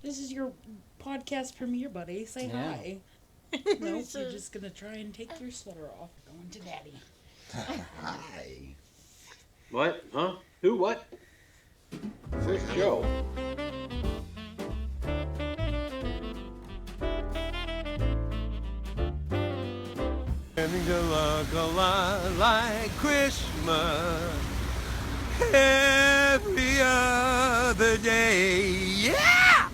This is your podcast premiere, buddy. Say hi. Nope, you're just gonna try and take your sweater off. Going to daddy. Hi. What? Huh? Who? What? First show. Having to look a lot like Christmas every other day. Yeah!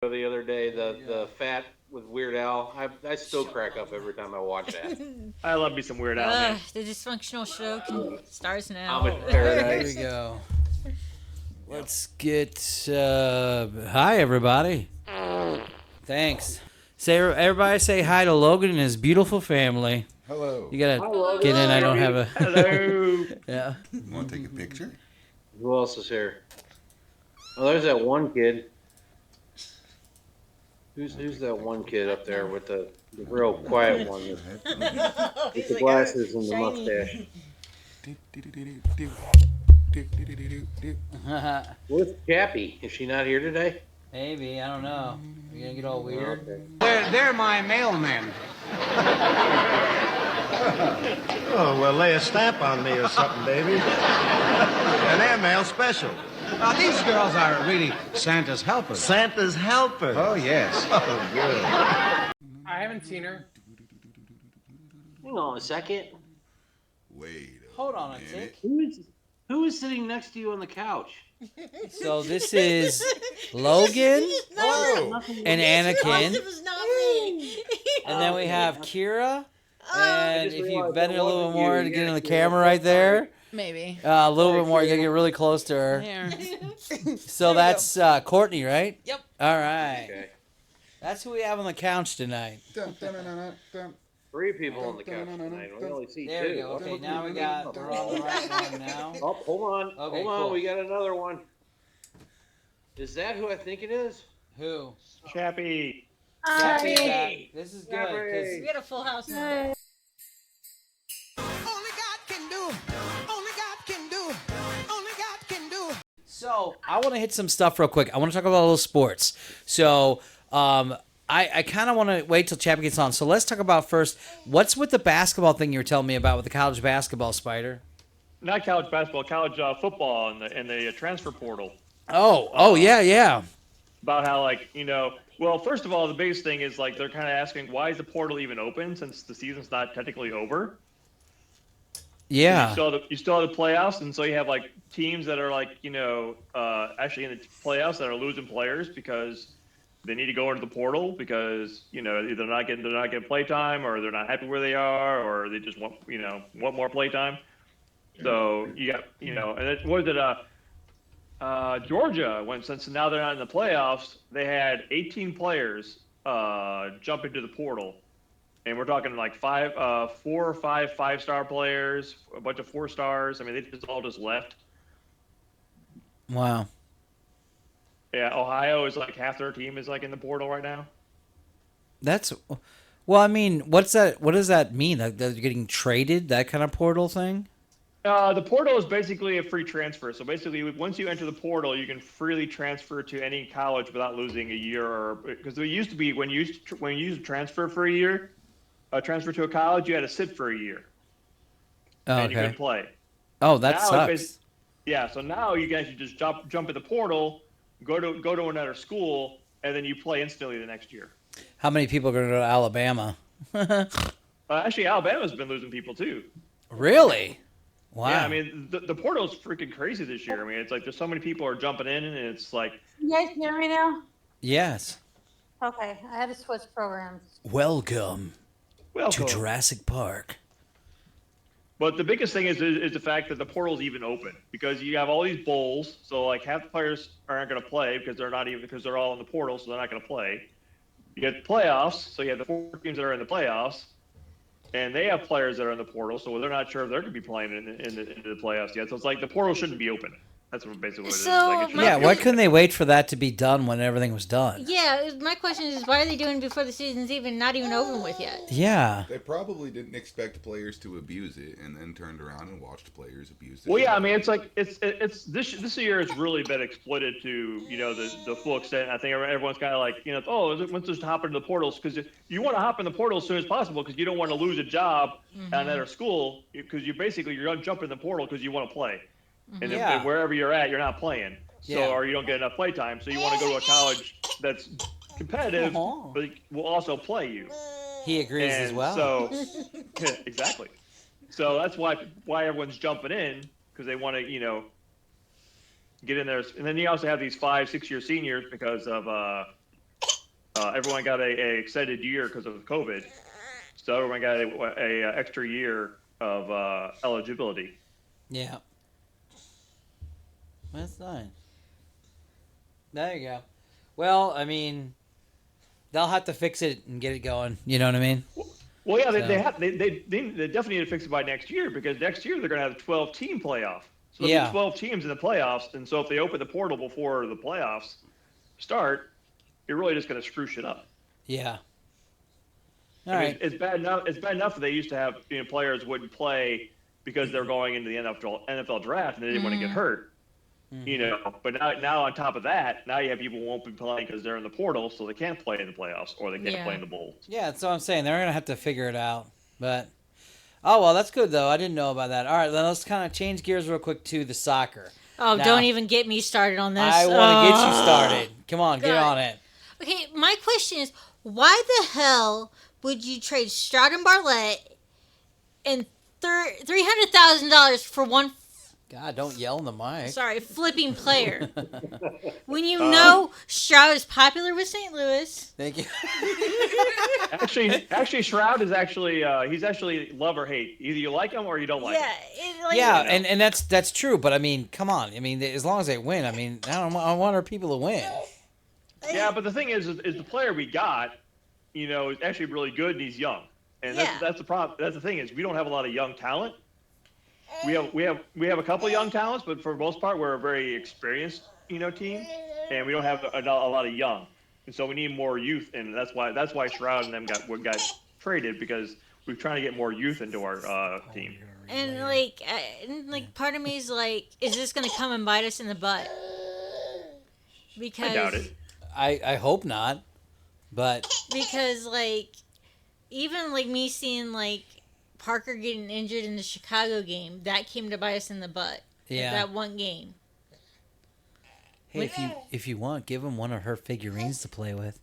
The other day, the fat with Weird Al. I still crack up every time I watch that. I love me some Weird Al, man. The dysfunctional show stars now. I'm in There paradise. we go. Let's get. Hi, everybody. Thanks. Everybody say hi to Logan and his beautiful family. Hello. You gotta get in. I don't have a. Hello. Yeah. Want to take a picture? Who else is here? Oh, there's that one kid. Who's that one kid up there with the real quiet one with the glasses and the mustache? Where's Chappie? Is she not here today? Maybe, I don't know. You gonna get all weird? Okay. They're my mailmen. Oh, well, lay a stamp on me or something, baby. And they're mail special. Now, these girls are really Santa's helpers. Santa's helpers? Oh, yes. Oh, good. I haven't seen her. Hang on a second. Wait. Hold on a tick. Who is sitting next to you on the couch? So this is Logan Hello. and Anakin, It was not me. and then we have Kira. And just if you realized bend that it a little wasn't bit more you. to get in Yeah, the Kira. camera right there, Maybe. a little bit more, you gotta get really close to her. There. So that's Courtney, right? Yep. All right. Okay. That's who we have on the couch tonight. Dun, dun, dun, dun, dun. 3 people on the couch tonight. We only see There 2. we go. Okay, now we got, we're on the right one now. Oh, hold on. Okay, Hold on. cool. We got another one. Is that who I think it is? Who? Chappie. Chappie's back. This is good. Chappie. We got a full house now. So I want to hit some stuff real quick. I want to talk about a little sports. So I kind of want to wait till Chappie gets on. So let's talk about first, what's with the basketball thing you were telling me about with the college basketball, Spider? Not college basketball, college football and the transfer portal. Oh, yeah. About how, like, well, first of all, the biggest thing is, like, they're kind of asking, why is the portal even open since the season's not technically over? Yeah. You still have the playoffs, and so you have, like, teams that are, like, actually in the playoffs that are losing players because they need to go into the portal because, either they're not getting play time, or they're not happy where they are, or they just want more play time. So you got, and it was it Georgia, since now they're not in the playoffs, they had 18 players jump into the portal. And we're talking like 4 or 5 5-star players, a bunch of 4 stars. I mean, they all just left. Wow. Yeah, Ohio is like half their team is like in the portal right now. Well, I mean, what does that mean? That you're getting traded, that kind of portal thing? The portal is basically a free transfer. So basically, once you enter the portal, you can freely transfer to any college without losing a year. Because there used to be when you used to transfer for a year, transfer to a college, you had to sit for a year, and you couldn't play. Oh, that Now sucks. Yeah, so now you guys just jump in the portal, go to another school, and then you play instantly the next year. How many people are going to go to Alabama? Actually, Alabama's been losing people too. Really? Wow. Yeah, I mean the portal's freaking crazy this year. I mean, it's like there's so many people are jumping in, and it's like. You guys hear me now? Yes. Okay, I had to switch programs. Welcome Well, to Jurassic Park. But the biggest thing is the fact that the portal's even open because you have all these bowls. So like half the players aren't going to play because they're all in the portal, so they're not going to play. You get playoffs, so you have the 4 teams that are in the playoffs, and they have players that are in the portal, so they're not sure if they're going to be playing into the playoffs yet. So it's like the portal shouldn't be open. That's basically what it is. So, Like, it should my- not Yeah, be why over. couldn't they wait for that to be done when everything was done? Yeah, my question is, why are they doing it before the season's not even over with yet? Yeah. They probably didn't expect players to abuse it, and then turned around and watched players abuse it. Well, yeah, I mean, it's like it's this year has really been exploited to the full extent. I think everyone's kind of like let's just hop into the portals because you want to hop in the portal as soon as possible because you don't want to lose a job at a school because you're going to jump in the portal because you want to play, and then Yeah. wherever you're at, you're not playing. So Yeah. or you don't get enough play time, so you want to go to a college that's competitive but will also play you. He agrees as And well. So yeah, exactly. So that's why everyone's jumping in because they want to get in there. And then you also have these 5-6 year seniors because of everyone got a extended year because of COVID. So everyone got a extra year of eligibility. Yeah. That's nice. There you go. Well, I mean, they'll have to fix it and get it going. You know what I mean? Well, yeah, So- they definitely need to fix it by next year because next year they're going to have a 12-team playoff. So there'll Yeah. be 12 teams in the playoffs, and so if they open the portal before the playoffs start, you're really just going to screw shit up. Yeah. All I mean, right. it's bad enough. It's bad enough that they used to have players wouldn't play because they're going into the NFL draft and they didn't want to get hurt. But now on top of that, now you have people who won't be playing because they're in the portal, so they can't play in the playoffs or they can't play in the bowl. Yeah, that's what I'm saying. They're gonna have to figure it out. But oh well, that's good though. I didn't know about that. All right, then let's kind of change gears real quick to the soccer. Oh, Now, don't even get me started on this. I want to get you started. Come on, get God. on it. Okay, my question is, why the hell would you trade Stroud and Bartlett and $300,000 for one? God, don't yell in the mic. Sorry, flipping player. When you know Stroud is popular with St. Louis. Thank you. Actually, Shroud is he's actually love or hate. Either you like him or you don't like him. Yeah, and that's true. But I mean, come on. I mean, as long as they win, I mean, I want our people to win. Yeah, but the thing is the player we got, is actually really good and he's young, and that's the problem. That's the thing is we don't have a lot of young talent. We have a couple young talents, but for the most part, we're a very experienced team, and we don't have a lot of young, and so we need more youth, and that's why Shroud and them got traded because we're trying to get more youth into our team. And like part of me is like, is this gonna come and bite us in the butt? Because I doubt it. I hope not, but because even me seeing Parker getting injured in the Chicago game, that came to bite us in the butt. Yeah. That one game. hey, if you want, give him one of her figurines to play with.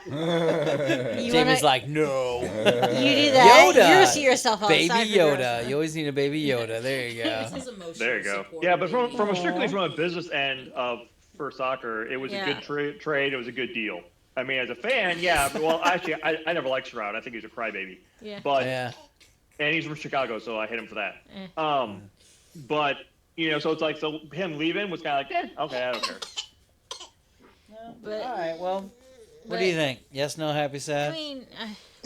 Jamie's like, no. You do that. Yoda. You see yourself outside. Baby Yoda. You always need a baby Yoda. There you go. There you go. Yeah, but strictly from a business end for soccer, it was a good trade. It was a good deal. I mean, as a fan, yeah. Well, actually, I never liked Shroud. I think he's a crybaby. Yeah. But yeah. And he's from Chicago, so I hit him for that. Eh. But so it's so him leaving was kind of like, okay, I don't care. But, all right. Well, what do you think? Yes, no, happy, sad. I mean,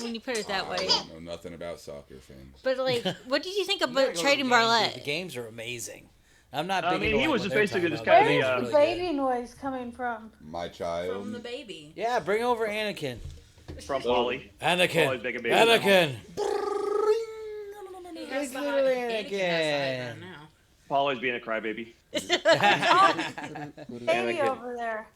when you put it that way. I don't know nothing about soccer fans. But what did you think You gotta about go to trading the games, Bartlett? dude. The games are amazing. I'm not. I Big mean, into he was what just they're basically talking just about, kinda but Where's it's the really good. baby noise coming from? My child. From the baby. Yeah, bring over Anakin. From Polly. Anakin. Polly's making baby Anakin. He has the Little high, Anakin. Anakin has the high ground now. Polly's being a crybaby. Baby over there.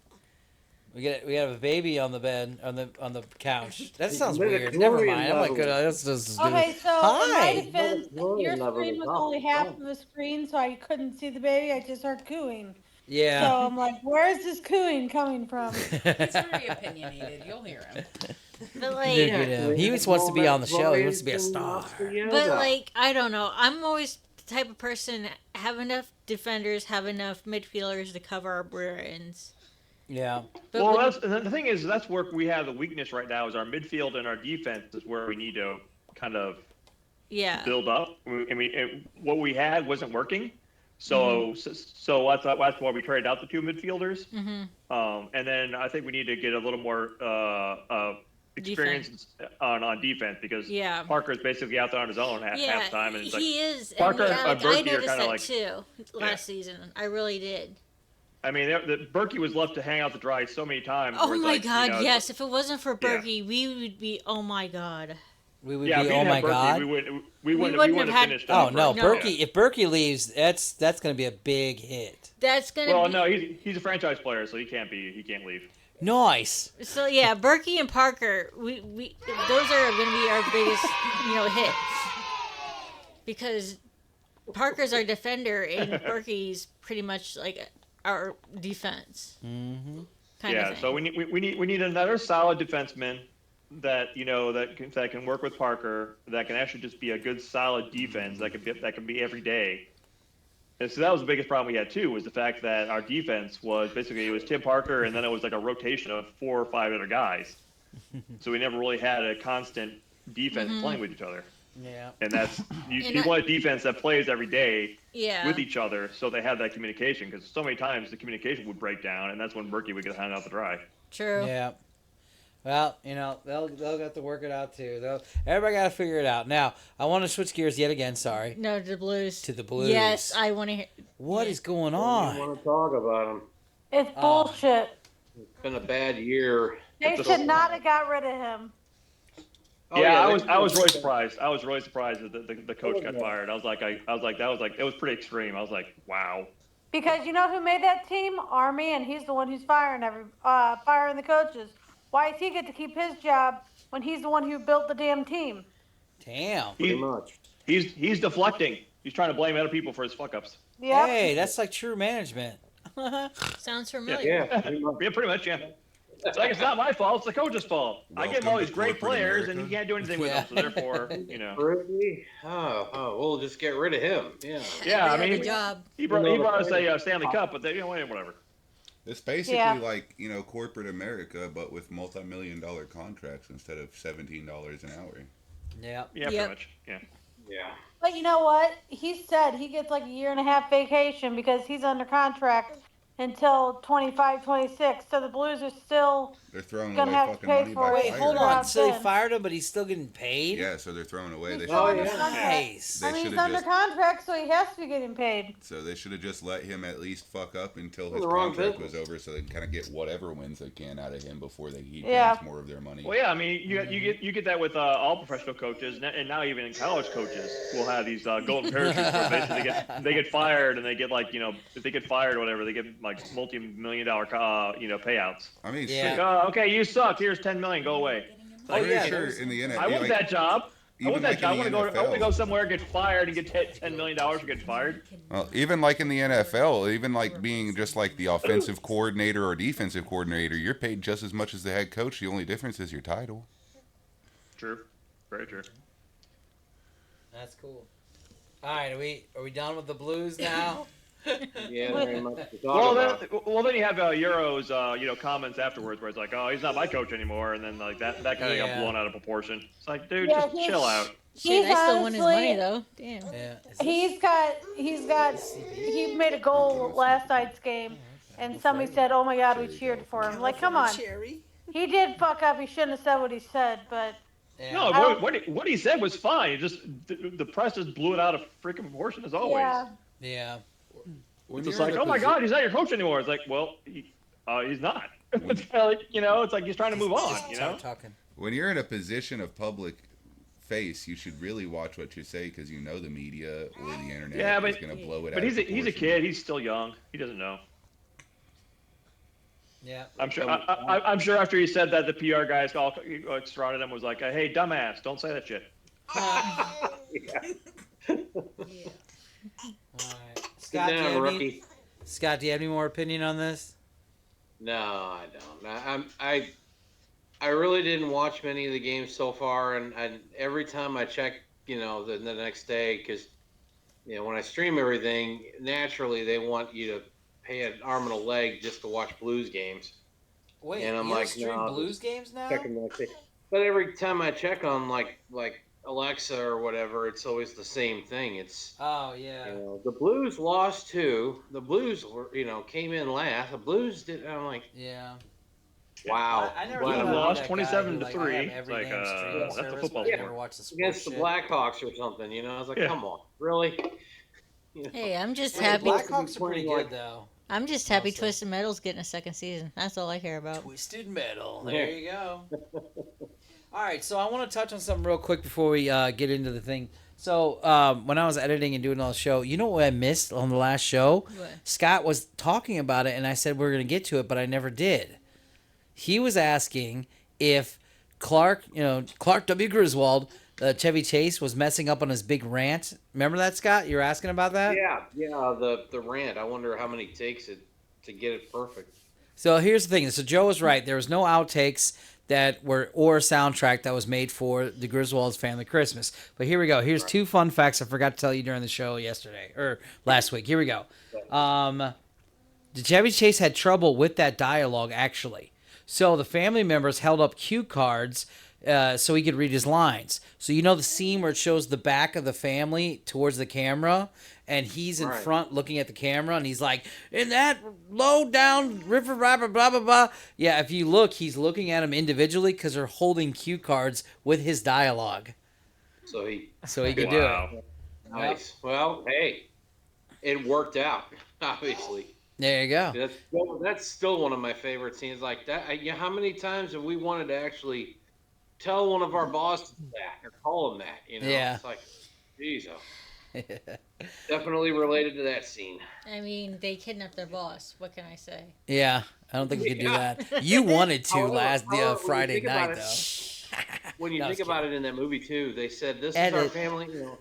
We have a baby on the bed on the couch. That sounds Little weird. Never Gloria mind. I'm like, never- that's just. Okay, so Hi. in my defense, Gloria your never screen was was off. only half of the screen, so I couldn't see the baby. I just heard cooing. Yeah. So I'm like, where is this cooing coming from? He's very opinionated. You'll hear him. But Look at him. He just wants to be on the show. He wants to be a star. But I don't know. I'm always the type of person have enough defenders, have enough midfielders to cover our rear ends. Yeah. But Well, the thing is, that's where we have the weakness right now is our midfield and our defense is where we need to kind of build up. I mean, what we had wasn't working. So that's why we traded out the two midfielders. Mm-hmm. And then I think we need to get a little more experience on defense because Yeah. Parker's basically out there on his own half the time, and it's like he is. Parker and and I Berkey are noticed kind of that like. too last season. I really did. I mean, Berkey was left to hang out to dry so many times. Oh where it's my like, God! you know, Yes, if it wasn't for Berkey, we would be. Oh my God. We would if be. we Oh didn't my have Berkey, God. We wouldn't have had- finished. Oh no, No. Berkey! If Berkey leaves, that's going to be a big hit. That's gonna. Well, be... no, he's a franchise player, so he can't leave. Nice. So yeah, Berkey and Parker, we those are going to be our biggest, hits. Because Parker's our defender and Berkey's pretty much like our defense. Mm-hmm. Yeah, so we need another solid defenseman that that can work with Parker, that can actually just be a good solid defense that can be every day. And so that was the biggest problem we had too, was the fact that our defense was basically, it was Tim Parker and then it was like a rotation of 4 or 5 other guys. So we never really had a constant defense playing with each other. Yeah. And that's you want a defense that plays every day with each other, so they have that communication, because so many times the communication would break down, and that's when Berkey would get hung out to dry. True. Yeah. Well, they'll have to work it out too. Everybody got to figure it out. Now, I want to switch gears yet again. Sorry. No, to the Blues. To the Blues. Yes, I want to hear. What is going I on? want to talk about them. It's bullshit. It's been a bad year. They should not have got rid of him. Oh, I was really surprised. I was really surprised that the coach got fired. It was pretty extreme. I was like, wow. Because you know who made that team? Army, and he's the one who's firing the coaches. Why does he get to keep his job when he's the one who built the damn team? Damn. Pretty much. He's deflecting. He's trying to blame other people for his fuck ups. Yep. Hey, that's like true management. Sounds familiar. Yeah. Pretty much, yeah. It's like, it's not my fault, it's the coach's fault. I give him all these great corporate players, America. and he can't do anything with them, so therefore, Really? Oh, we'll just get rid of him. Yeah. Yeah, I mean, Good job. he brought us a Stanley Cup, but whatever. It's basically Yeah. like, corporate America, but with multi-million-dollar contracts instead of $17 an hour. Yeah. Yeah, pretty much. Yeah. Yeah. But you know what? He said he gets like a year and a half vacation because he's under contract until 25, 26. So the Blues are still They're throwing gonna away have to fucking pay money for by it. Wait, firing hold him. on. So they Then. fired him, but he's still getting paid? Yeah, so they're throwing away. They He's should Oh, have yeah. just, Nice. I mean, They he's should've under just- contract, so he has to be getting paid. so they should have just let him at least fuck up until his The wrong contract business. was over, so they can kind of get whatever wins they can out of him before he Yeah. gains more of their money. Well, yeah, I mean, you get that with all professional coaches, and now even in college coaches will have these golden parachutes where basically they get fired, and they get like, if they get fired or whatever, they get like multi-million-dollar payouts. I mean, Yeah. shit. Like, okay, you suck. Here's $10 million. Go away. Oh, I'm pretty yeah, sure there's- in the NFL, I want that job. I even want that like job. I in want the to go NFL. somewhere, get fired, and get $10 million for getting fired. Well, even like in the NFL, even like being just like the offensive coordinator or defensive coordinator, you're paid just as much as the head coach. The only difference is your title. True. Very true. That's cool. All right, are we done with the Blues now? Yeah, very much to talk about. Well, then you have Euro's, comments afterwards where it's like, oh, he's not my coach anymore, and then like that kind of Yeah. got blown out of proportion. It's like, dude, Yeah, just chill out. Shit, I still won his money honestly- though. Damn. Yeah. He made a goal last night's game, and somebody said, "Oh my God, we cheered for him." Like, come on. He did fuck up. He shouldn't have said what he said, but Yeah. No, I don't- what he said was fine. It just the press just blew it out of freaking proportion as always. yeah. Yeah. When It's just you're like, in a oh my posi- God, he's not your coach anymore. It's like, well, he's not. It's kinda like, it's like he's trying to move on. Start talking. When you're in a position of public face, you should really watch what you say because you know the media or the internet Yeah, is going to blow it out. but he's of a proportion. kid. He's still young. He doesn't know. Yeah. I'm sure. I'm sure after he said that, the PR guys all surrounded him was like, "Hey, dumbass, don't say that shit." All right. Sit Scott, down, rookie. Scott, do you have any more opinion on this? No, I don't. I really didn't watch many of the games so far, and every time I check, the next day, because when I stream everything, naturally they want you to pay an arm and a leg just to watch Blues games. Wait, And I'm you like, stream no, Blues games now? Checking the next day. But every time I check on like Alexa or whatever, it's always the same thing. It's Oh yeah. the Blues lost too. The Blues were came in last. The Blues did. I'm like, Yeah. Wow. I never Wow. thought I'd be lost that guy 27 who, to like, 3. I have every It's like, damn streaming that's a service, football but I Yeah. never watch the sports Against the shit. Blackhawks or something, you know? I was like, Yeah. come on, really? You know? Hey, I'm just And The happy. Blackhawks are pretty Like- good though. I'm just happy Mostly. Twisted Metal's getting a second season. That's all I care about. Twisted Metal. Yeah. There you go. All right, so I want to touch on something real quick before we get into the thing. So when I was editing and doing all the show, you know what I missed on the last show? What? Scott was talking about it, and I said we are going to get to it, but I never did. He was asking if Clark W. Griswold, Chevy Chase, was messing up on his big rant. Remember that, Scott? You were asking about that? Yeah, the rant. I wonder how many takes it to get it perfect. So here's the thing. So Joe was right. There was no outtakes that were or a soundtrack that was made for the Griswold's Family Christmas. But here we go. Here's two fun facts I forgot to tell you during the show yesterday or last week. Here we go. Chevy Chase had trouble with that dialogue actually. So the family members held up cue cards so he could read his lines. So you know the scene where it shows the back of the family towards the camera, and he's in front looking at the camera, and he's like, in that low down river, blah, blah, blah, blah, blah. Yeah, if you look, he's looking at them individually because they're holding cue cards with his dialogue. So he could do it. Nice. Well, hey, it worked out, obviously. There you go. That's still one of my favorite scenes like that. How many times have we wanted to actually tell one of our bosses that or call him that? You know, Yeah. It's like, geez, definitely related to that scene. I mean, they kidnapped their boss. What can I say? Yeah, I don't think we could do that. You wanted to last Friday night, though. When you think about it in that movie, too, they said, this is Edit. our family. You know,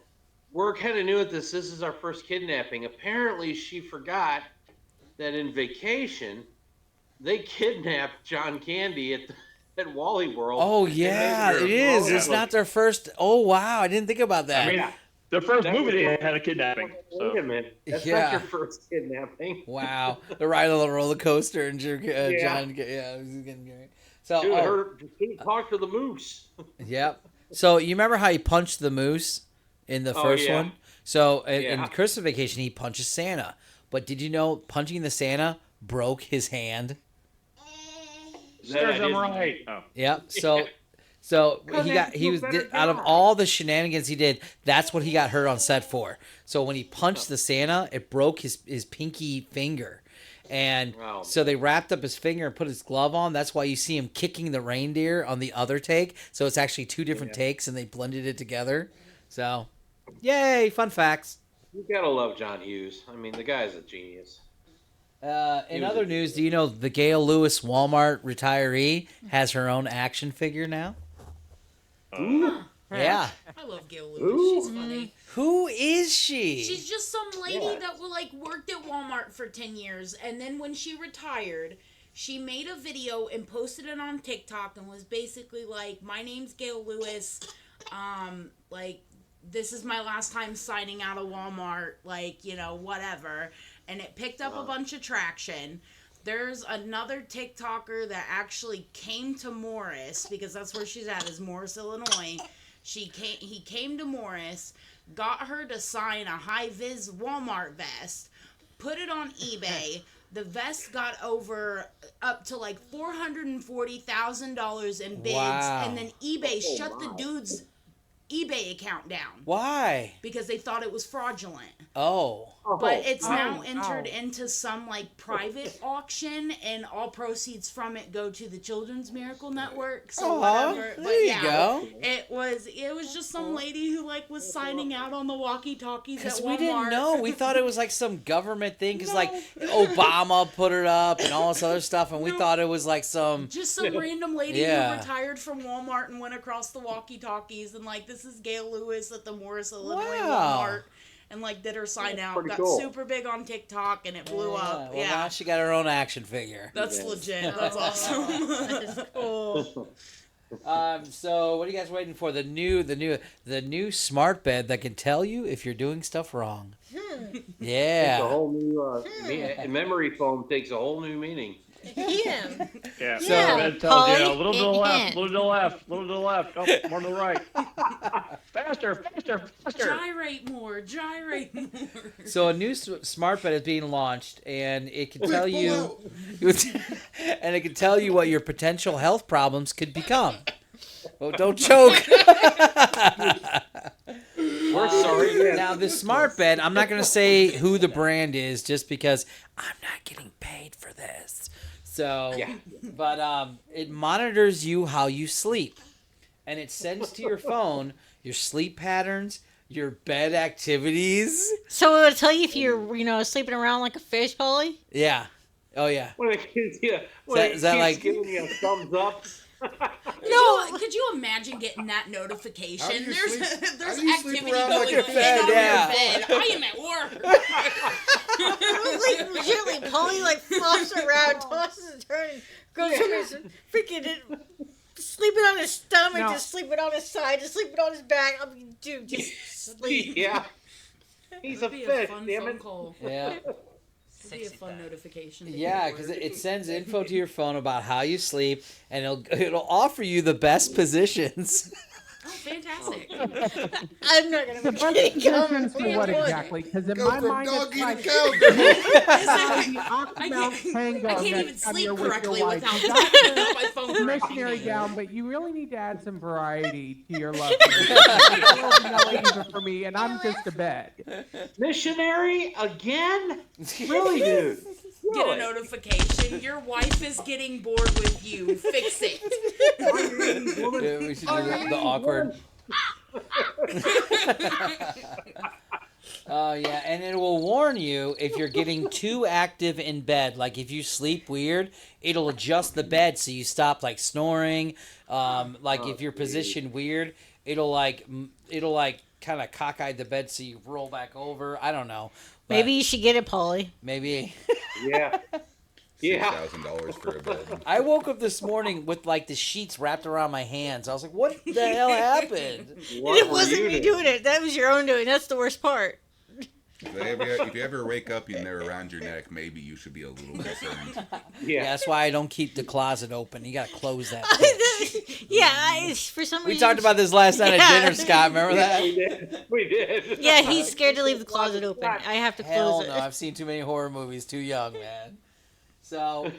we're kind of new at this. This is our first kidnapping. Apparently, she forgot that in Vacation, they kidnapped John Candy at Wally World. Oh, yeah, it is. It's not their first. Oh, wow. I didn't think about that. I mean, the first movie they had a kidnapping. So. Wait a minute. That's Yeah. not your first kidnapping. Wow. The ride on the roller coaster and John. Yeah, it was getting great. So, Should talk to the moose. Yep. So, you remember how he punched the moose in the first one? So, in Christmas Vacation, he punches Santa. But did you know punching the Santa broke his hand? Serves him right. Oh. Yep. So out of all the shenanigans he did, that's what he got hurt on set for. So when he punched the Santa, it broke his pinky finger. And so they wrapped up his finger and put his glove on. That's why you see him kicking the reindeer on the other take. So it's actually two different takes, and they blended it together. So, yay, fun facts. You gotta love John Hughes. I mean, the guy's a genius. In other news, do you know the Gail Lewis Walmart retiree has her own action figure now? Ooh. Yeah. I love Gail Lewis. She's funny. Who is she? She's just some lady that worked at Walmart for 10 years, and then when she retired, she made a video and posted it on TikTok and was basically like, my name's Gail Lewis, this is my last time signing out of Walmart, whatever. And it picked up a bunch of traction. There's another TikToker that actually came to Morris, because that's where she's at, is Morris, Illinois. He came to Morris, got her to sign a high-vis Walmart vest, put it on eBay. The vest got up to like $440,000 in bids, and then eBay shut the dude's eBay account down. Why? Because they thought it was fraudulent. Oh. But it's now entered into some private auction, and all proceeds from it go to the Children's Miracle Network. So whatever. There you go. It was just some lady who was signing out on the walkie-talkies at Walmart. Because we didn't know. We thought it was some government thing. Because Obama put it up and all this other stuff, and we thought it was some just some random lady who retired from Walmart and went across the walkie-talkies and this is Gail Lewis at the Morris, Illinois Walmart. And did her sign out. Got super big on TikTok and it blew up. Well, now she got her own action figure. That's legit. That's awesome. That's cool. So what are you guys waiting for? The new smart bed that can tell you if you're doing stuff wrong. Yeah. It's a whole new memory foam takes a whole new meaning. Him. Yeah. Yeah, So it tells you a Polly, little to the left, hint. little to the left, little to the left. Oh, more to the right. Faster, faster, faster. Gyrate more. So a new smart bed is being launched, and it can tell you, and it can tell you what your potential health problems could become. Oh, don't choke. We're sorry. Now, the smart bed, I'm not going to say who the brand is just because I'm not getting paid for this. So, Yeah. but it monitors you how you sleep. And it sends to your phone your sleep patterns, your bed activities. So it'll tell you if you're, sleeping around like a fish, Polly? Yeah. Oh, yeah. When it keeps, Is that like... giving you a thumbs up. Could you imagine getting that notification? There's How do you sleep activity around going like a on bed? in Yeah. your bed. I am at work. Like, legitimately, Polly, flops around, tosses and turns, goes from his freaking... sleeping on his stomach, to sleeping on his side, to sleeping on his back. I mean, dude, just sleep. Yeah. He's a fish, damn it. Call. Yeah. It'd be a fun notification. Yeah, because it sends info to your phone about how you sleep, and it'll offer you the best positions. Oh, fantastic. I'm not going to The make any best comments. for what exactly? Because in Go my from mind, it's doggy to like cow. the Oxmouth Tango. I can't even next time sleep you're with your correctly wife. without You got my phone the correcting missionary me. down, but you really need to add some variety to your love. It's vanilla even for me, and I'm just a bed. Missionary again? Really, dude? Get a notification. Your wife is getting bored with you. Fix it. Yeah, we should do the awkward. Oh, yeah, and it will warn you if you're getting too active in bed. Like, if you sleep weird, it'll adjust the bed so you stop, snoring. If you're positioned weird, it'll kind of cockeye the bed so you roll back over. I don't know. But Maybe you should get it, Polly. maybe. Yeah. Yeah. $6,000 for a bed. I woke up this morning with, the sheets wrapped around my hands. I was like, what the hell happened? It wasn't me doing it. That was your own doing. That's the worst part. If you ever wake up and they're around your neck, maybe you should be a little concerned. Yeah, that's why I don't keep the closet open. You gotta close that. For some reason. We talked about this last night at dinner, Scott. Remember that? We did. Yeah, he's scared to leave the closet open. I have to Hell close it. no, I've seen too many horror movies. Too young, man. So,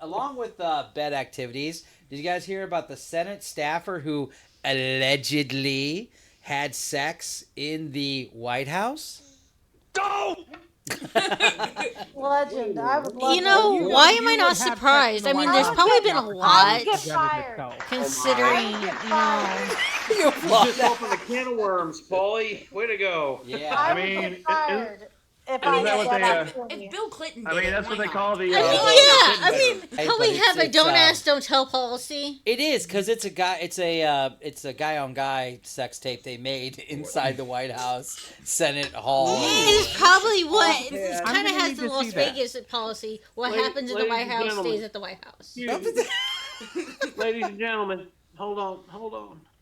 along with bed activities, did you guys hear about the Senate staffer who allegedly had sex in the White House? Legend. I would love Why am I not surprised? I mean, there's probably been a lot, get fired. considering, You just opened a can of worms, Paulie. Way to go. Yeah. I would mean, get fired if isn't I that did what that. If Bill Clinton I did mean, it, that's why what they not? call the. Hey, can but we have a it's, don't ask, don't tell policy? It is because it's a guy. It's a guy on guy sex tape they made inside the White House Senate Hall. It's probably what I'm kind of gonna has need the to Las see that. Vegas policy. What Ladies- happens in the ladies White and House gentlemen. stays at the White House. Ladies and gentlemen, hold on.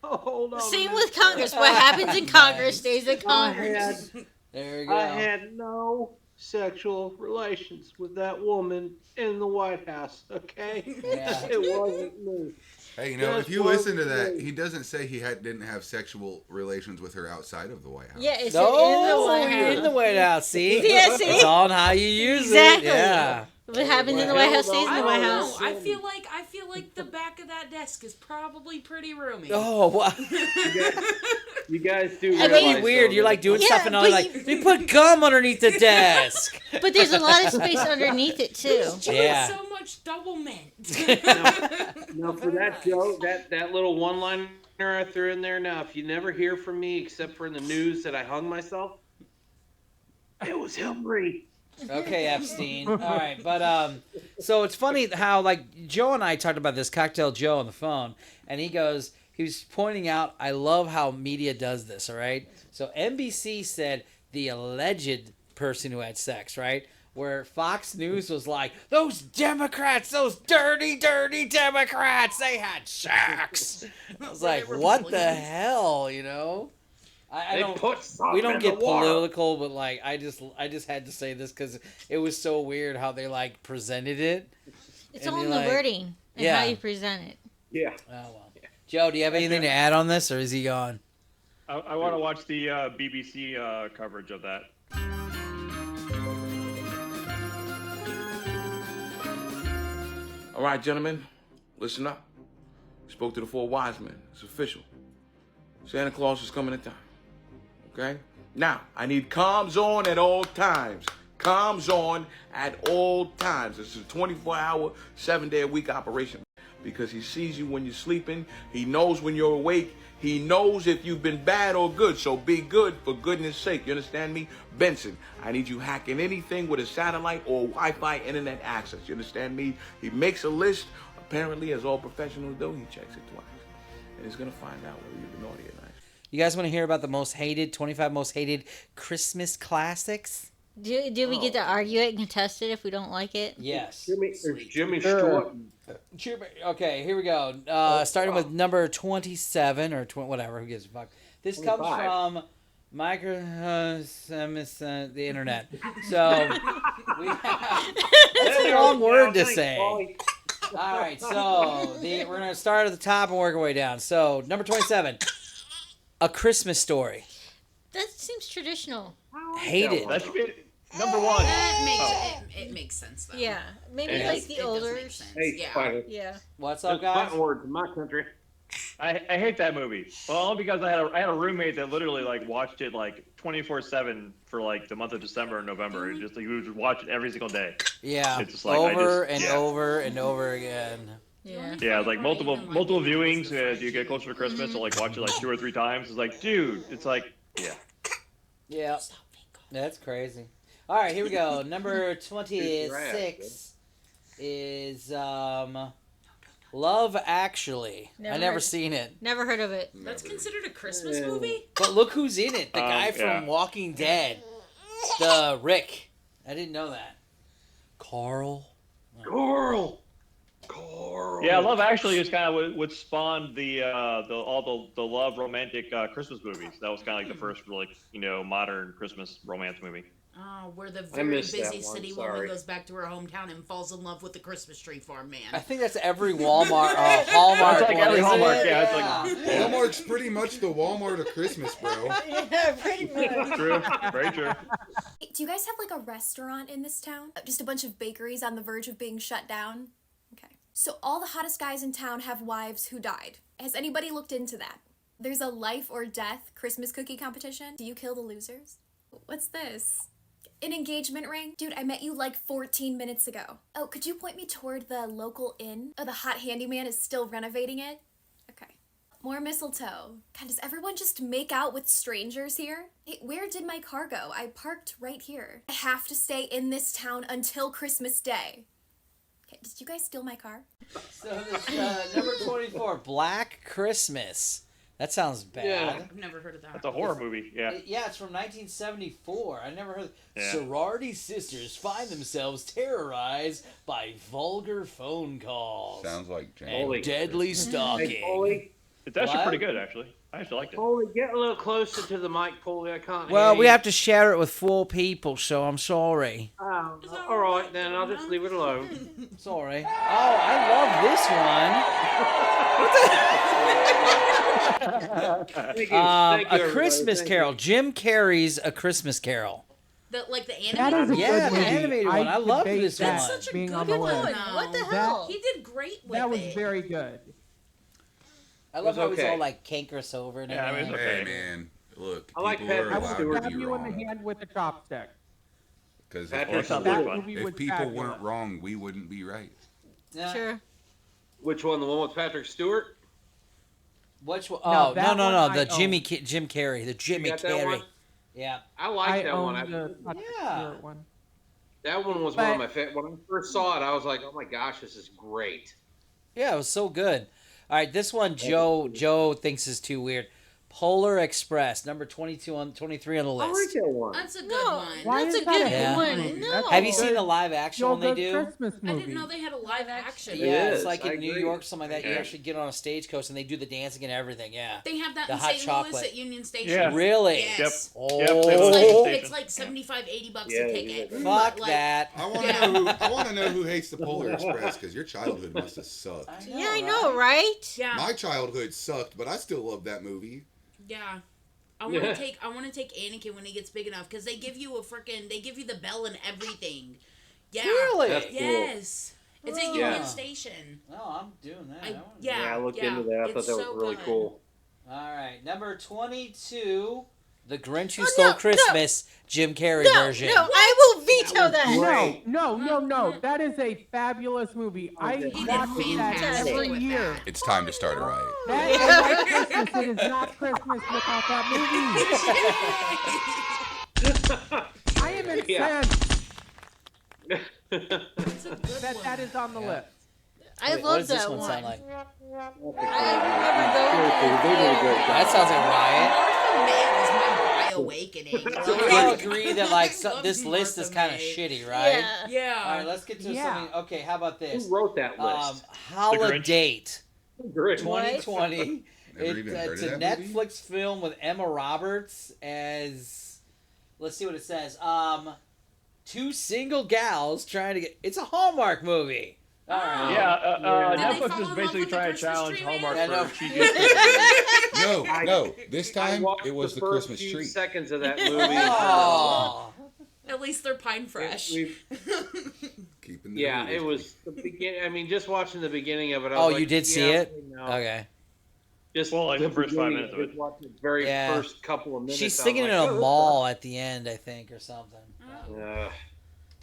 Hold on. Same with Congress. What happens in Congress stays in Congress. There you go. I had no sexual relations with that woman in the White House, okay? Yeah. It wasn't me. Hey, That's if you what listen to that, we- he doesn't say he didn't have sexual relations with her outside of the White House. Yeah, it's No, in the White you're House. in the White House. See, Yeah, see? it's all on how you use Exactly. it. Yeah. What happens in the White House stays in I the don't White know. House. I feel like the back of that desk is probably pretty roomy. Oh, wow. You guys do That'd realize, be weird. though, You're like doing Yeah, stuff and all but like they put gum underneath the desk. But there's a lot of space underneath it too. Yeah. So much double mint. Now for that joke, that little one-liner I threw in there. Now, if you never hear from me except for in the news that I hung myself, it was Hillary. Okay, Epstein. All right, but so it's funny how Joe and I talked about this, Cocktail Joe on the phone, and he was pointing out, I love how media does this. All right, so NBC said the alleged person who had sex, right? Where Fox News was like, those Democrats, those dirty, dirty Democrats, they had sex. I was like, what the hell, I don't. We don't get political, but I just had to say this because it was so weird how they presented it. It's And all in you're the like- wording and Yeah. how you present it. Yeah. Oh well. Joe, do you have anything to add on this, or is he gone? I want to watch the BBC coverage of that. All right, gentlemen, listen up. Spoke to the 4 wise men. It's official. Santa Claus is coming to town. Okay? Now, I need comms on at all times. Comms on at all times. It's a 24-hour, 7-day-a-week operation because he sees you when you're sleeping. He knows when you're awake. He knows if you've been bad or good. So be good for goodness sake. You understand me? Benson, I need you hacking anything with a satellite or Wi-Fi internet access. You understand me? He makes a list. Apparently, as all professionals do, he checks it twice. And he's going to find out whether you've been naughty or nice. You guys want to hear about the 25 most hated Christmas classics? Do we get to argue it and contest it if we don't like it? Yes. Jimmy Stewart. Okay, here we go. Starting with number 27 or whatever. Who gives a fuck? This comes 25. from the internet. So that's a long word to say. All right, so we're gonna start at the top and work our way down. So number 27, A Christmas Story. That seems traditional. Hated. That should be number one. It makes sense though. Yeah, maybe It like does- the it does older. make sense. Hey, Yeah. Spider. Yeah. What's That's up, guys? fighting words in my country. I hate that movie. Well, only because I had a roommate that literally like watched it like 24/7 for like the month of December and November. It just like we would watch it every single day. Yeah, It's just like, over I just- and yeah. over and over again. Yeah. Yeah, like multiple viewings as you get closer to Christmas. So like watch it like 2 or 3 times. It's like, dude, it's like, yeah. Yeah, that's crazy. All right, here we go. Number 26 is Love Actually. I Never never heard- seen it. Never heard of it. That's considered a Christmas movie? But look who's in it. The guy yeah. from Walking Dead. The Rick. I didn't know that. Carl. Coral. Yeah, Love Actually is kind of what spawned all the love romantic Christmas movies. That was kind of like the first really modern Christmas romance movie. Oh, where the very missed that busy one, city sorry. woman goes back to her hometown and falls in love with the Christmas tree farm man. I think that's every Walmart, Hallmark That's like one, every isn't Hallmark, it? yeah, it's like- Walmart's pretty much the Walmart of Christmas, bro. Yeah, pretty much. True, very true. Do you guys have like a restaurant in this town? Just a bunch of bakeries on the verge of being shut down? Okay. So all the hottest guys in town have wives who died. Has anybody looked into that? There's a life or death Christmas cookie competition. Do you kill the losers? What's this? An engagement ring? Dude, I met you like 14 minutes ago. Oh, could you point me toward the local inn? Oh, the hot handyman is still renovating it? Okay. More mistletoe. God, does everyone just make out with strangers here? Hey, where did my car go? I parked right here. I have to stay in this town until Christmas Day. Okay, did you guys steal my car? So this, number 24, Black Christmas. That sounds bad. Yeah. I've never heard of that. That's a horror movie. Yeah. Yeah, it's from 1974. I never heard. Yeah. Sorority sisters find themselves terrorized by vulgar phone calls. Sounds like James. and Holy- deadly stalking. Hey, Foley. It's actually What? pretty good, actually. I actually liked it. Foley, get a little closer to the mic, Foley. I can't Well, hear we you. have to share it with 4 people, so I'm sorry. Oh, all right, then. I'll just leave it alone. Sorry. Oh, I love this one. Thank you. Thank you, A everybody. Christmas Thank Carol. you. Jim Carrey's A Christmas Carol. Like the That animated is a Yeah, good the movie. animated one. I love debate this that one. Such a being good on the one. list. What the That- hell? He did great with That was it. very good. I love It was how he's okay. all like cankerous over and Yeah, I mean, everything. it's Hey, okay. man. Look, I like people Patrick are I would allowed Stewart. to stab be you in the wrong. hand with a chopstick. Because Patrick That sounds Stewart. like That fun. movie was if people fabulous. weren't wrong, we wouldn't be right. Yeah. Sure. Which one? The one with Patrick Stewart? Which one? No, Oh, that no. one I The own. Jim Carrey. The Jimmy got that Carrey. one? Yeah. I like I that one. own the Patrick Yeah. Stewart one. That one was one of my favorite. When I first saw it, I was like, "Oh my gosh, this is great." Yeah, it was so good. All right, this one Joe thinks is too weird. Polar Express, number 23 on the I list. like that one. That's a good No, one. Why that's is a that good Yeah. one. movie? No. That's Have you a seen good- the live action one they feel-good do? Christmas I movie. didn't know they had a live action. It Yeah, is, it's like I in New agree. York, something like that. You Okay. actually get on a stagecoach and they do the dancing and everything. Yeah. They have that The in hot St. chocolate. Louis at Union Station. Yeah. Really? Yes. Yep. Oh. Yep, It's St. Louis like, Station. it's like 75, $80 Yeah, a you ticket. did. Fuck But, like, that. I want to know. I want to know who hates the Polar Express because your childhood must have sucked. Yeah, I know, right? Yeah. My childhood sucked, but I still love that movie. Yeah. I want to take Anakin when he gets big enough because they give you the bell and everything. Yeah. Really? That's cool. Yes. It's at Yeah. Union Station. No, I'm doing that. Yeah. I looked into that. I thought that was really cool. All right, number 22, The Grinch Who Oh, Stole no, Christmas, Jim Carrey No, version. no, I will veto that. Great. No. That is a fabulous movie. I He did watch that fantastic every with year. that. It's time to start a riot. That is like Christmas. It is not Christmas without that movie. I am incensed that is on the list. I Wait, what love does this that one one. sound like? Seriously, they did a great job. That sounds like Riot. Martha May was my awakening. So we all agree that like this list is kind of shitty, right? Yeah. Yeah. All right, let's get to something. Okay, how about this? Who wrote that list? Holiday Great. 2020. Never even heard It's of a that movie? Netflix film with Emma Roberts as. Let's see what it says. Two single gals trying to get. It's a Hallmark movie. All right. Yeah, Did they Netflix fall is in basically love with the trying to Christmas challenge tree Hallmark man? I know. for cheesiest. No, this I time watched it was the first Christmas few tree. seconds of that movie. Oh. At least they're pine fresh. Keeping the Yeah, movies. it was the beginning. I mean, just watching the beginning of it. I was Oh, like, you did see yeah, it? no. Okay. Just Well, like the first 5 minutes of it. Just watching the very Yeah. first couple of minutes. She's I was singing like, in a "Oh, mall at the end, I think, or something. Ugh.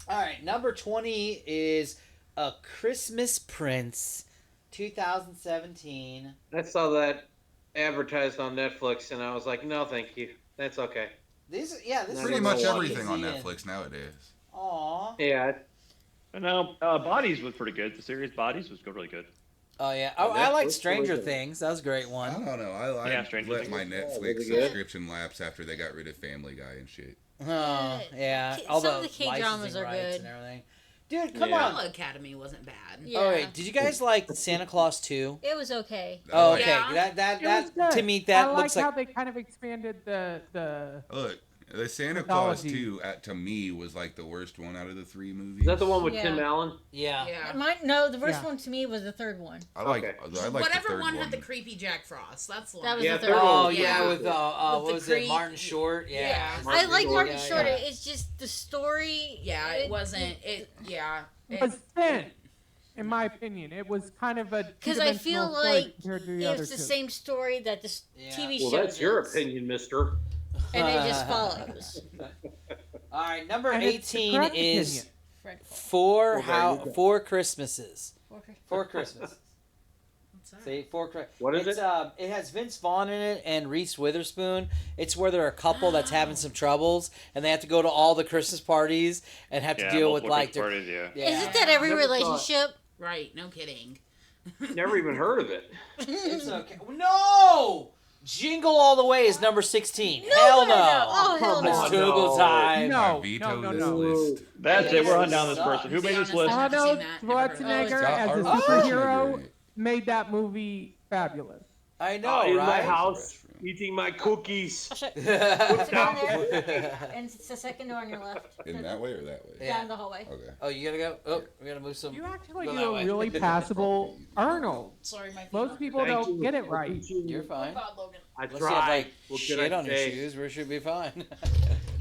All right, number 20 is A Christmas Prince, 2017. I saw that advertised on Netflix, and I was like, no, thank you. That's okay. This Pretty is much what everything on she's in. Netflix nowadays. Aw. Yeah. And now, Bodies was pretty good. The series Bodies was really good. Oh yeah, Oh, I like Netflix Stranger was it? Things. That was a great I one. don't know. I Yeah, Stranger let Things. my was Netflix it good? subscription lapse after they got rid of Family Guy and shit. Oh yeah, Some all of the the K-dramas licensing are rights good. and everything. Dude, come Yeah. on. Umbrella Academy wasn't bad. Yeah. Oh wait, did you guys like Santa Claus 2? It was okay. Oh, like okay. Yeah. That It was good. to me that I looks like like how they kind of expanded the Look, the Santa Claus Mythology. 2 to me was like the worst one out of the three movies. Is that the one with Yeah. Tim Allen? yeah. Yeah. No, the first Yeah. one to me was the third one. I like Okay. I like Whatever the third one had the creepy Jack Frost. That's the one. That was Yeah, the third third one Oh one. was yeah, good. with With what the was it, creep- Martin Short? Yeah. Yeah. Martin I like Short, Martin yeah, Short. yeah. It's just the story. Yeah, it wasn't. It. Yeah. It was thin, in my opinion. It was kind of a Because I feel two-dimensional story like compared to the other it's the two. same story that the Yeah. TV Well, show that's your does, opinion, mister. and it just follows. All right, number And it's the 18 correct is opinion. Four Christmases. Four Christmases. What's that? See, What is it's, it? It has Vince Vaughn in it and Reese Witherspoon. It's where they're a couple that's having some troubles, and they have to go to all the Christmas parties and have to deal with like their. parties, yeah. Yeah. Isn't that every Never saw it. relationship? Right. No kidding. Never even heard of it. It's okay. No! Jingle All the Way is number 16. No, Hell no, no. no. Oh, hell Come It's on, Jingle no. time. No, I veto no, this no. list. That's it. We're hunting down this Sucks. person. Who To be made this honest, list? I've never Arnold seen that. Never heard of it. Schwarzenegger Got as a Arnold Schwarzenegger in superhero it. made that movie fabulous. I know, in my right? house, eating my cookies. Sit down there, and it's the second door on your left. In that way or that way? Yeah. Down the hallway. Okay. Oh, you gotta go. Oh, we gotta move some. You actually Go do that a way. really passable Arnold. Sorry, my feet. Most people Thank don't you. get it right. You're fine. God, Logan. I Unless you have tried. like What can shit I on your say? shoes, we should be fine.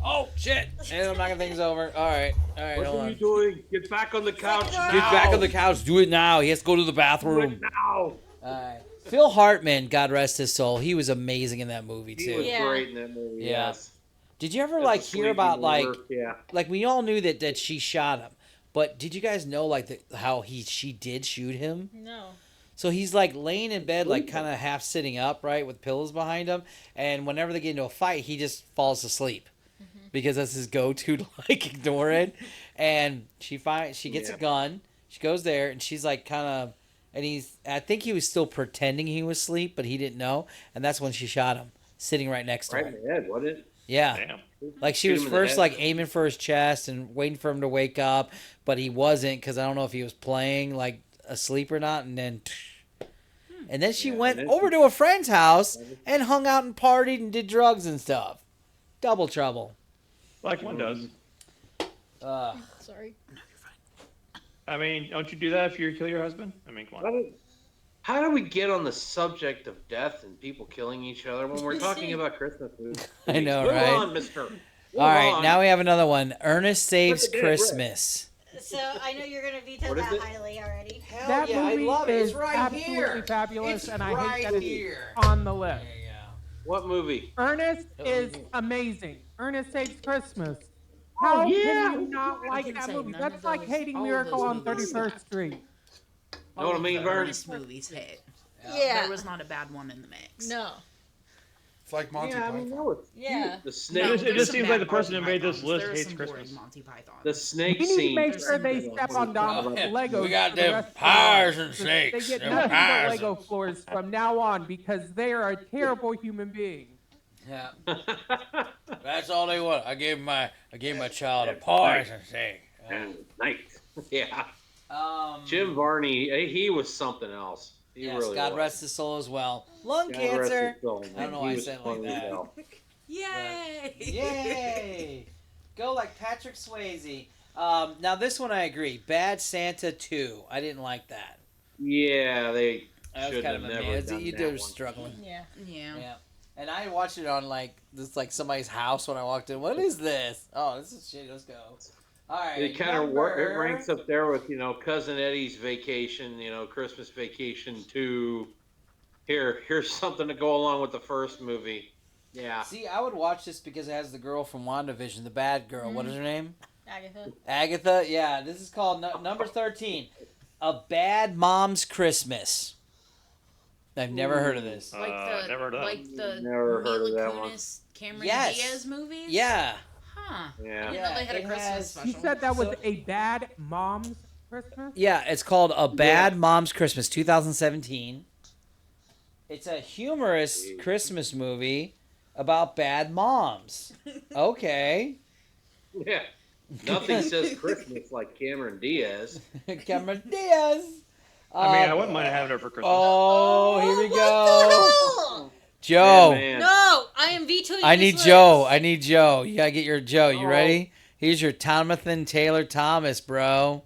Oh shit! And I'm knocking things over. All right, What hold are on. you doing? Get back on the couch now. Get back on the couch. Do it now. He has to go to the Do bathroom. it now. All right. Phil Hartman, God rest his soul, he was amazing in that movie He too. was Yeah. great in that movie. Yeah. Yes. Did you ever As like a hear sleepy about like lover, yeah. we all knew that she shot him, but did you guys know like how she did shoot him? No. So he's like laying in bed, like kind of half sitting up, right, with pillows behind him, and whenever they get into a fight, he just falls asleep because that's his go-to to like ignore it. And she gets a gun, she goes there, and she's like kind of, and I think he was still pretending he was asleep, but he didn't know, and that's when she shot him. sitting right next to Right him. in the head, wasn't it? Yeah. Damn. Like she Shoot was him in the first head. like aiming for his chest and waiting for him to wake up, but he wasn't because I don't know if he was playing like asleep or not. And then she Yeah, went and then over to a friend's house and hung out and partied and did drugs and stuff. Double trouble. Like one does. Sorry. I mean, don't you do that if you kill your husband? I mean, come on. How do we get on the subject of death and people killing each other when we're talking about Christmas food? I know, Move right? on, mister. Move All right, on. now we have another one. Ernest Saves Look at that Christmas. So I know you're gonna veto What is that it? highly already. That yeah, I movie love it. It's is right absolutely here. fabulous, It's and I right hate that it's here. on the list. There you go. What movie? Ernest is amazing. Ernest Saves Christmas. How yeah. can you not I like can that say movie? none That's of like those- hating all of Miracle those on movies 31st suck. Street. Know what I mean, Vern? Ernest movies hit. Yeah. There was not a bad one in the mix. No. It's like Monty Yeah, I mean, Python. that was Yeah. the snake. It just there's some seems bad like the person Monty who made this Pythons. list There's hates some boring Christmas. Monty Python. The snake You need to scene. make There's sure some they good step ones. on Legos. We got for the them rest of the pies year. and snakes. They get Them nothing but pies. Lego floors from now on because they are a terrible human being. Yeah. That's all they want. I gave my child a poison thing. And night. Yeah. Jim Varney, he was something else. He Yes, really God was. rest his soul as well. Lung God rest cancer. his soul, I don't know man. why I He was said it like funny as that. hell. Yay! Yay! Go like Patrick Swayze. Now this one I agree. Bad Santa 2. I didn't like that. Yeah, they That was should kind have of never amazing. done You that were one. struggling. Yeah. Yeah. Yeah. And I watched it on like somebody's house when I walked in. What is this? Oh, this is shit. Let's go. All right. It kind of it ranks up there with Cousin Eddie's Vacation, Christmas Vacation 2. Here's something to go along with the first movie. Yeah. See, I would watch this because it has the girl from WandaVision, the bad girl. What is her name? Agatha. Agatha. Yeah. This is called number 13. A Bad Mom's Christmas. I've never heard of this. Like the never heard of that. like the Never heard of Mila that one. Kunis, Cameron Yes. Diaz movies. Yeah. Huh. Yeah. I didn't know they had a it Christmas has- special. You said that was a bad mom's Christmas? Yeah, it's called A Bad Mom's Christmas, 2017. It's a humorous Christmas movie about bad moms. Okay. Yeah. Nothing says Christmas like Cameron Diaz. Cameron Diaz. I mean, I wouldn't mind having her for Christmas. Oh, here we go. Oh, Joe. Man. no, I am vetoing I this need list. Joe. I need Joe. You gotta get your Joe. You Oh. ready? Here's your Jonathan Taylor Thomas, bro.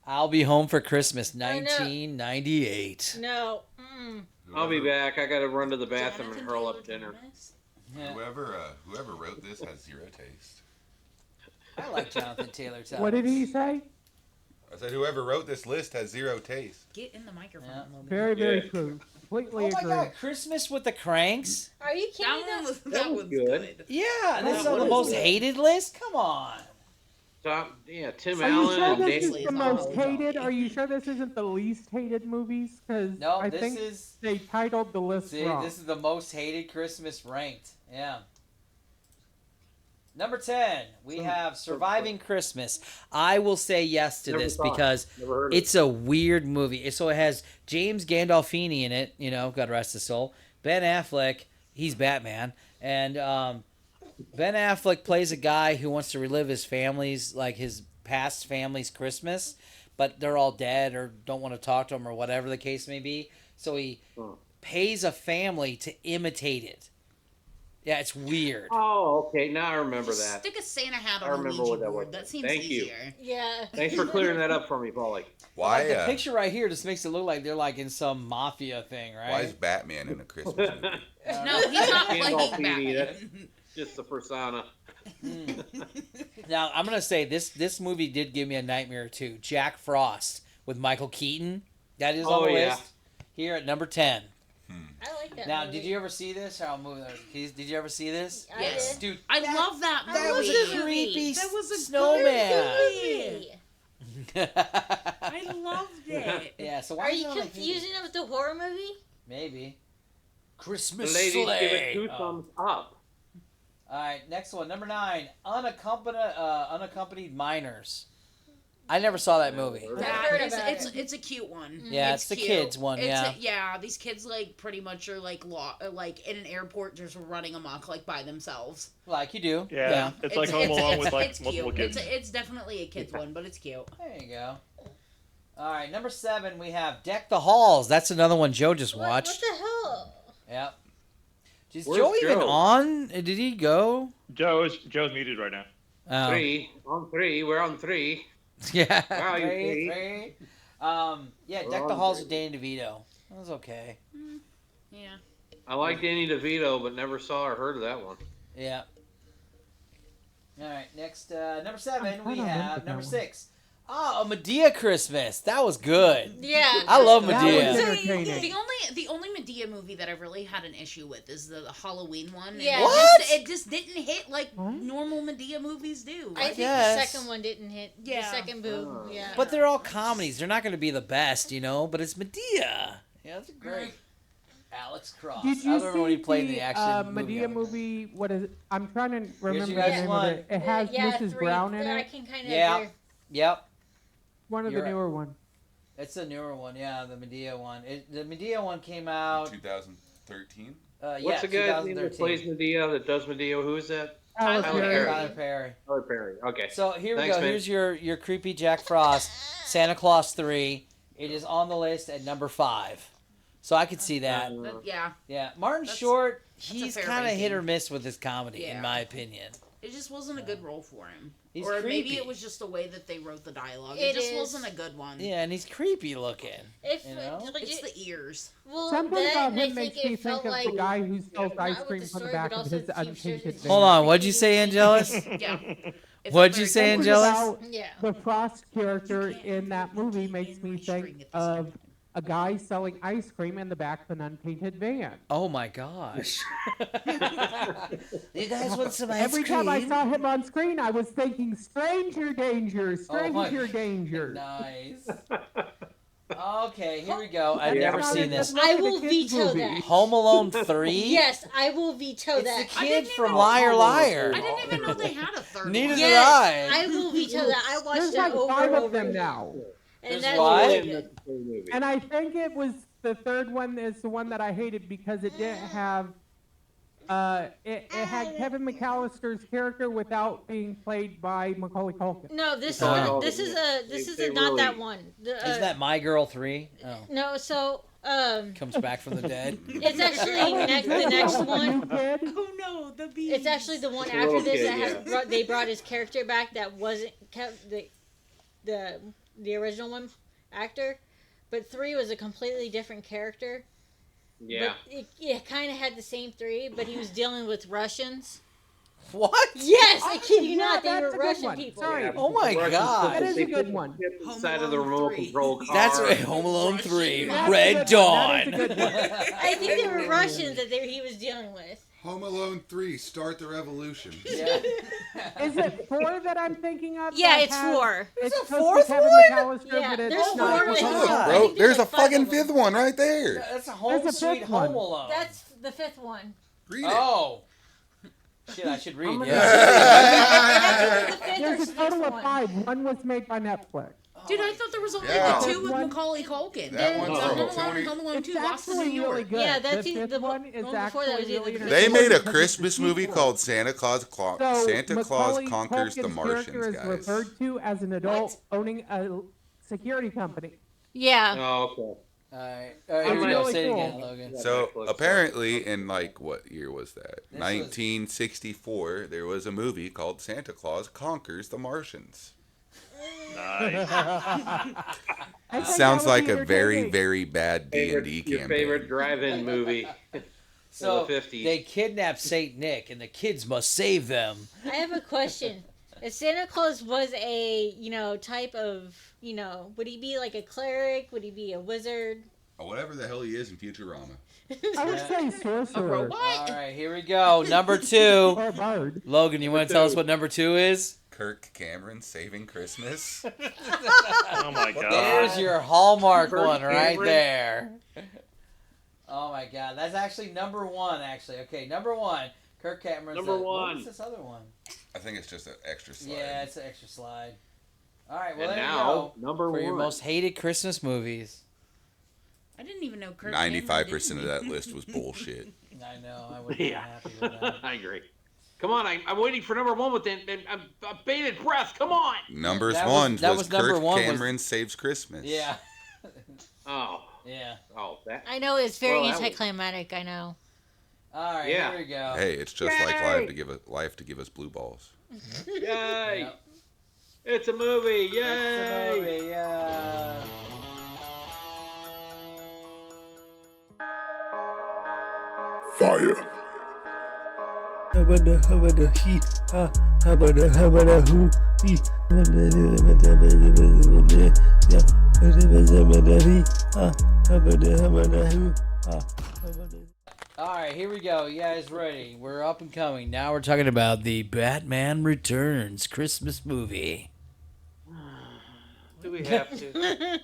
I'll be home for Christmas, Oh, no. 1998. No. I'll be back. I got to run to the bathroom and Jonathan hurl Taylor up dinner. Thomas? Yeah. Whoever wrote this has zero taste. I like Jonathan Taylor Thomas. What did he say? I said whoever wrote this list has zero taste. Get in the microphone Yeah. a little bit. Very, very Yeah. true. Completely Oh my agree. God, Christmas with the Cranks? Are you kidding That one us? was That that was one's good. good. Yeah, and That that's on the one most is good. hated list? Come on. Tim Are you Allen sure and this Dave. is David the most Bowie. hated? Are you sure this isn't the least hated movies? Because No, I this think is... they titled the list See, wrong. this is the most hated Christmas ranked. Yeah. Number 10, we have Surviving Christmas. I will say yes to Never this saw it. because Never heard of it. it's a weird movie. So it has James Gandolfini in it, God rest his soul. Ben Affleck, he's Batman. And Ben Affleck plays a guy who wants to relive his family's, like his past family's Christmas, but they're all dead or don't want to talk to him or whatever the case may be. So he pays a family to imitate it. Yeah, it's weird. Oh, okay. Now I remember Just that. stick a Santa hat I on a remember Ouija what that board. was. That seems Thank you. easier. Yeah. Thanks for clearing that up for me, Paulie. Why? Like the picture right here just makes it look like they're like in some mafia thing, right? Why is Batman in a Christmas movie? No, he's not playing Gandolfini, that's Batman. just the persona. Now I'm gonna say this movie did give me a nightmare too. Jack Frost with Michael Keaton. That is on Oh, the yeah. list here at number 10. I like that Now, movie. did you ever see this? I'll move that. Did you ever see this? I Yes. did. Dude, I love that movie. that was a creepy That was a snowman. good movie. I loved it. Yeah. So why Are is you it like confusing it with the horror movie? Maybe. The Christmas ladies sleigh. give it two Oh. thumbs up. All right, next one, number 9, unaccompanied minors. I never saw that movie. It's a cute one. Yeah, it's the cute. kids one. Yeah. Yeah, these kids like pretty much are like like in an airport just running amok like by themselves. Like you do. Yeah. It's like Home Alone with like multiple kids. It's definitely a kids one, but it's cute. There you go. All right, number 7 we have Deck the Halls. That's another one Joe just watched. What the hell? Yep. Is Where's Joe even Joe? on? Did he go? Joe's muted right now. Oh. 3 on 3. We're on 3. Yeah. Wow, you Three. Yeah, We're Deck on the Halls three. with Danny DeVito. That was okay. Yeah. I like Danny DeVito, but never saw or heard of that one. Yeah. All right, next number 7 we I don't remember have that number one. 6. Oh, a Medea Christmas. That was good. Yeah. I love That Medea. was entertaining. The only Medea movie that I really had an issue with is the Halloween one. And Yeah. it just didn't hit like What? normal Medea movies do. I think guess. the second one didn't hit. Yeah. The second boob. Oh. Yeah. But they're all comedies. They're not going to be the best, but it's Medea. Yeah, that's great. Alex Cross. Did I you remember when he see played the the action Medea movie? What is it? I'm trying to remember the guys' name one. of it. It has Mrs. 3, Brown in I it. can kind of Yeah. agree. Yep. One of You're the right. newer ones. It's a newer one, yeah, the Medea one. The Medea one came out. 2013. What's the guy name that 2013. plays Medea, that does Medea? Who is that? Tyler Tyler Perry. Tyler Perry. Tyler Perry. Okay. So here we Thanks, go. man. Here's your creepy Jack Frost, Santa Claus 3. It is on the list at number 5. So I could see that. Yeah. Yeah, Martin That's- Short, a he's fair kind of hit ranking. or miss with his comedy, Yeah. in my opinion. It just wasn't a good role for him. He's or maybe creepy. it was just the way that they wrote the dialogue. It It just is. wasn't a good one. Yeah, and he's creepy looking. If You know? like, It's the ears. well, Something that, about and I him makes me it think felt of like the guy who sells not ice with cream the from the story, back but of also his the untainted teamsters. van. Hold on, what'd you say, Angelus? Yeah. It's What'd a you very say, good- Something Angelus? about Yeah. the Frost character You can't in that have movie the makes me string think at the of same a guy selling ice cream in the back of an untainted van. Oh my gosh. You guys want some ice Every cream? time I saw him on screen, I was thinking, stranger danger, Oh my- stranger danger. Nice. Okay, here we go. I've Yeah. never seen this. Look I at the will kids' veto movie. that. Home Alone 3? Yes, I will veto It's that. the I kid didn't from even- Liar Liar. I didn't even know they had a third Neither one. did Yes, I. I will veto that. I watched There's that like over 5 and of over them again. now. And There's that's what? really good. And I think it was the third one is the one that I hated because it didn't have it had Kevin McAllister's character without being played by Macaulay Culkin. No, this Oh. this is They not really- that one. Isn't that My Girl 3? Oh, No, so comes back from the dead. it's actually the next one. Kid? Oh no, the bees. It's actually the one It's a after little this kid, that has yeah. they brought his character back that wasn't kept the original one actor, but 3 was a completely different character. Yeah. But it kind of had the same 3, but he was dealing with Russians. What? Yes, I kid you Yeah, not. They that's were a good Russian one. people. Sorry. Oh my God. That is They a good put one. the chip Home inside of the Alone remote 3. control car. That's right. Home Alone 3. That's Red That is Dawn. a good one. I think they were Russians that he was dealing with. Home Alone 3, Start the Revolution. Yeah. Is it 4 that I'm thinking of? Yeah, that it's has- 4. It's a supposed to be fourth Kevin one? McAllister, Yeah, but it's there's not. 4. What's I up, think Bro, there's there's a like 5 fucking of them. fifth one right there. That's a Home There's a Sweet fifth Home one. Alone. That's the 5th one. Read it. Oh. Shit, I should read. many- Yeah. The 5th or There's a 6th total of one. 5. One was made by Netflix. Dude, I thought there was only Yeah. the 2 with One- Macaulay Culkin. That Home one's Alone, on Tony. Home Alone It's 2, Lost in New actually really York. good. Yeah, that's the the fifth one is one before that actually was either really the They Christmas made a because it's Christmas movie sequel. called Santa Claus So Santa Claus Macaulay Conquers the Culkin's Martians, character is guys. referred to as an adult owning a security company. Yeah. Oh, okay. Alright, It's here we go. really Say it cool. again, Logan. So Netflix. apparently, in like what year was that? was- 1964. There was a movie called Santa Claus Conquers the Martians. Nice. I think Sounds that would like be a very, entertaining. very bad D&D Your campaign. favorite drive-in movie. So the 50s. they kidnap Saint Nick, and the kids must save them. I have a question. If Santa Claus was a, type of, would he be like a cleric? Would he be a wizard? Or whatever the hell he is in Futurama. I would say A sorcerer robot? All right, here we go. Number 2. or bard. Logan, you want to tell us what number 2 is? Kirk Cameron Saving Christmas. Oh my god. There's your Hallmark Kirk one right Cameron. there. Oh my god, that's actually number 1. Actually, okay, number 1. Kirk Cameron's Number What one. was this other one? I think it's just an extra slide. Yeah, it's an extra slide. All right, well, And there now, you go. number For your one. most hated Christmas movies. I didn't even know Kirk 95% of that list was bullshit. I know. I would be happy with that. I agree. Come on, I'm waiting for number one with a bated breath. Come on. Number That one that was was number Kirk one was- Cameron Saves Christmas. Yeah. Oh. Yeah. Oh, that. I know it's very Well, that was- anticlimactic. I know. All right, Yeah. here we go. Hey, it's just like life to give us blue balls. Yay! Yep. It's a movie. Yay! It's a movie, yeah. Fire. All right, here we go. You guys ready? We're up and coming. Now we're talking about the Batman Returns Christmas movie. Do we have to?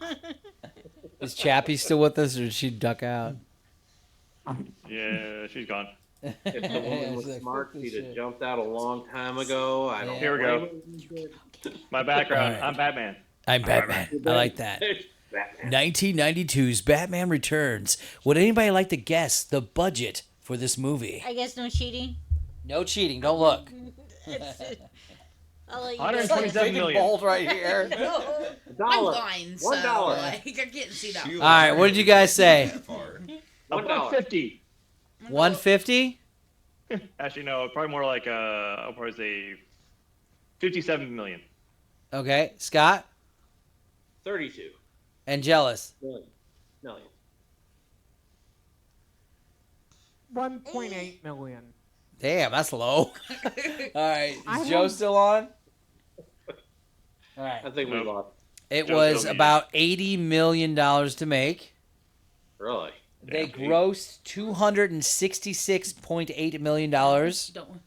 Is Chappie still with us, or did she duck out? Yeah, she's gone. If the woman was smart, she'd have jumped out a long time ago. I don't. Here we go. My background. All right. I'm Batman. I'm Batman. I like that. Batman. 1992's Batman Returns. Would anybody like to guess the budget for this movie? I guess no cheating. No cheating. Don't look. I'll let you 127 million. Bold right here. I'm $1. blind, so $1. like, I can't see that. Shoot. All right, what did you guys say? $150. 150? Actually, no. Probably more like I'll probably say 57 million. Okay, Scott 32 and Jealous. million. 1.8 million. Damn, that's low. All right, I is Joe don't- still on? All I right. think we Nope. lost. It Joe's was still about $80 million to make. Really? They Yeah. grossed $266.8 million Don't.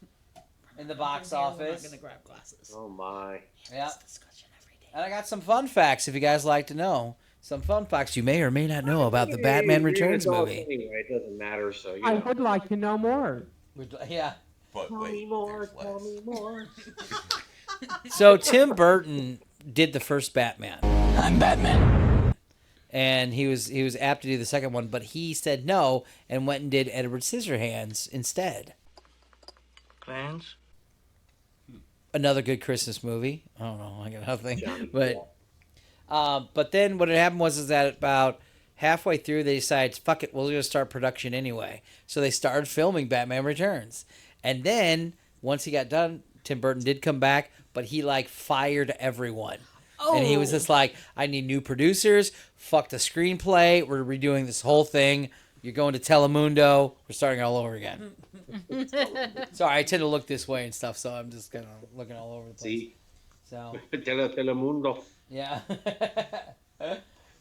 in the box I'm not office. gonna grab glasses. Oh my. Yeah. Discussion every day. And I got some fun facts if you guys like to know. Some fun facts you may or may not know about the Batman You're Returns adults movie. Anyway, it doesn't matter. So you I know. would like to know more. Yeah. But Tell me wait, more. there's Tell less. me more. So Tim Burton did the first Batman. I'm Batman. And he was apt to do the second one, but he said no and went and did Edward Scissorhands instead. Plans? Another good Christmas movie. I don't know, I got nothing. But then what had happened was that about halfway through they decided, fuck it, we're going to start production anyway. So they started filming Batman Returns. And then once he got done, Tim Burton did come back, but he like fired everyone. And he was just like, I need new producers. Fuck the screenplay. We're redoing this whole thing. You're going to Telemundo. We're starting all over again. Sorry, I tend to look this way and stuff, so I'm just kind of looking all over the place. See, So, Telemundo. yeah.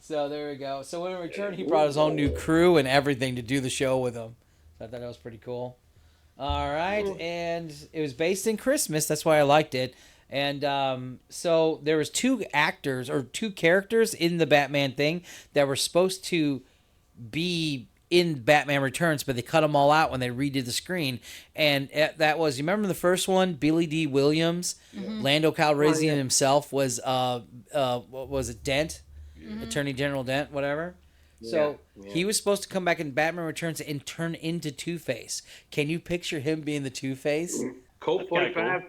So there we go. So when he returned, he brought his own new crew and everything to do the show with him. So I thought that was pretty cool. All right, and it was based in Christmas. That's why I liked it. And so there was two characters in the Batman thing that were supposed to be in Batman Returns, but they cut them all out when they redid the screen. And that was, you remember the first one, Billy D. Williams, Lando Calrissian himself was what was it, Dent, Attorney General Dent, whatever. So he was supposed to come back in Batman Returns and turn into Two-Face. Can you picture him being the Two-Face? Colt 45.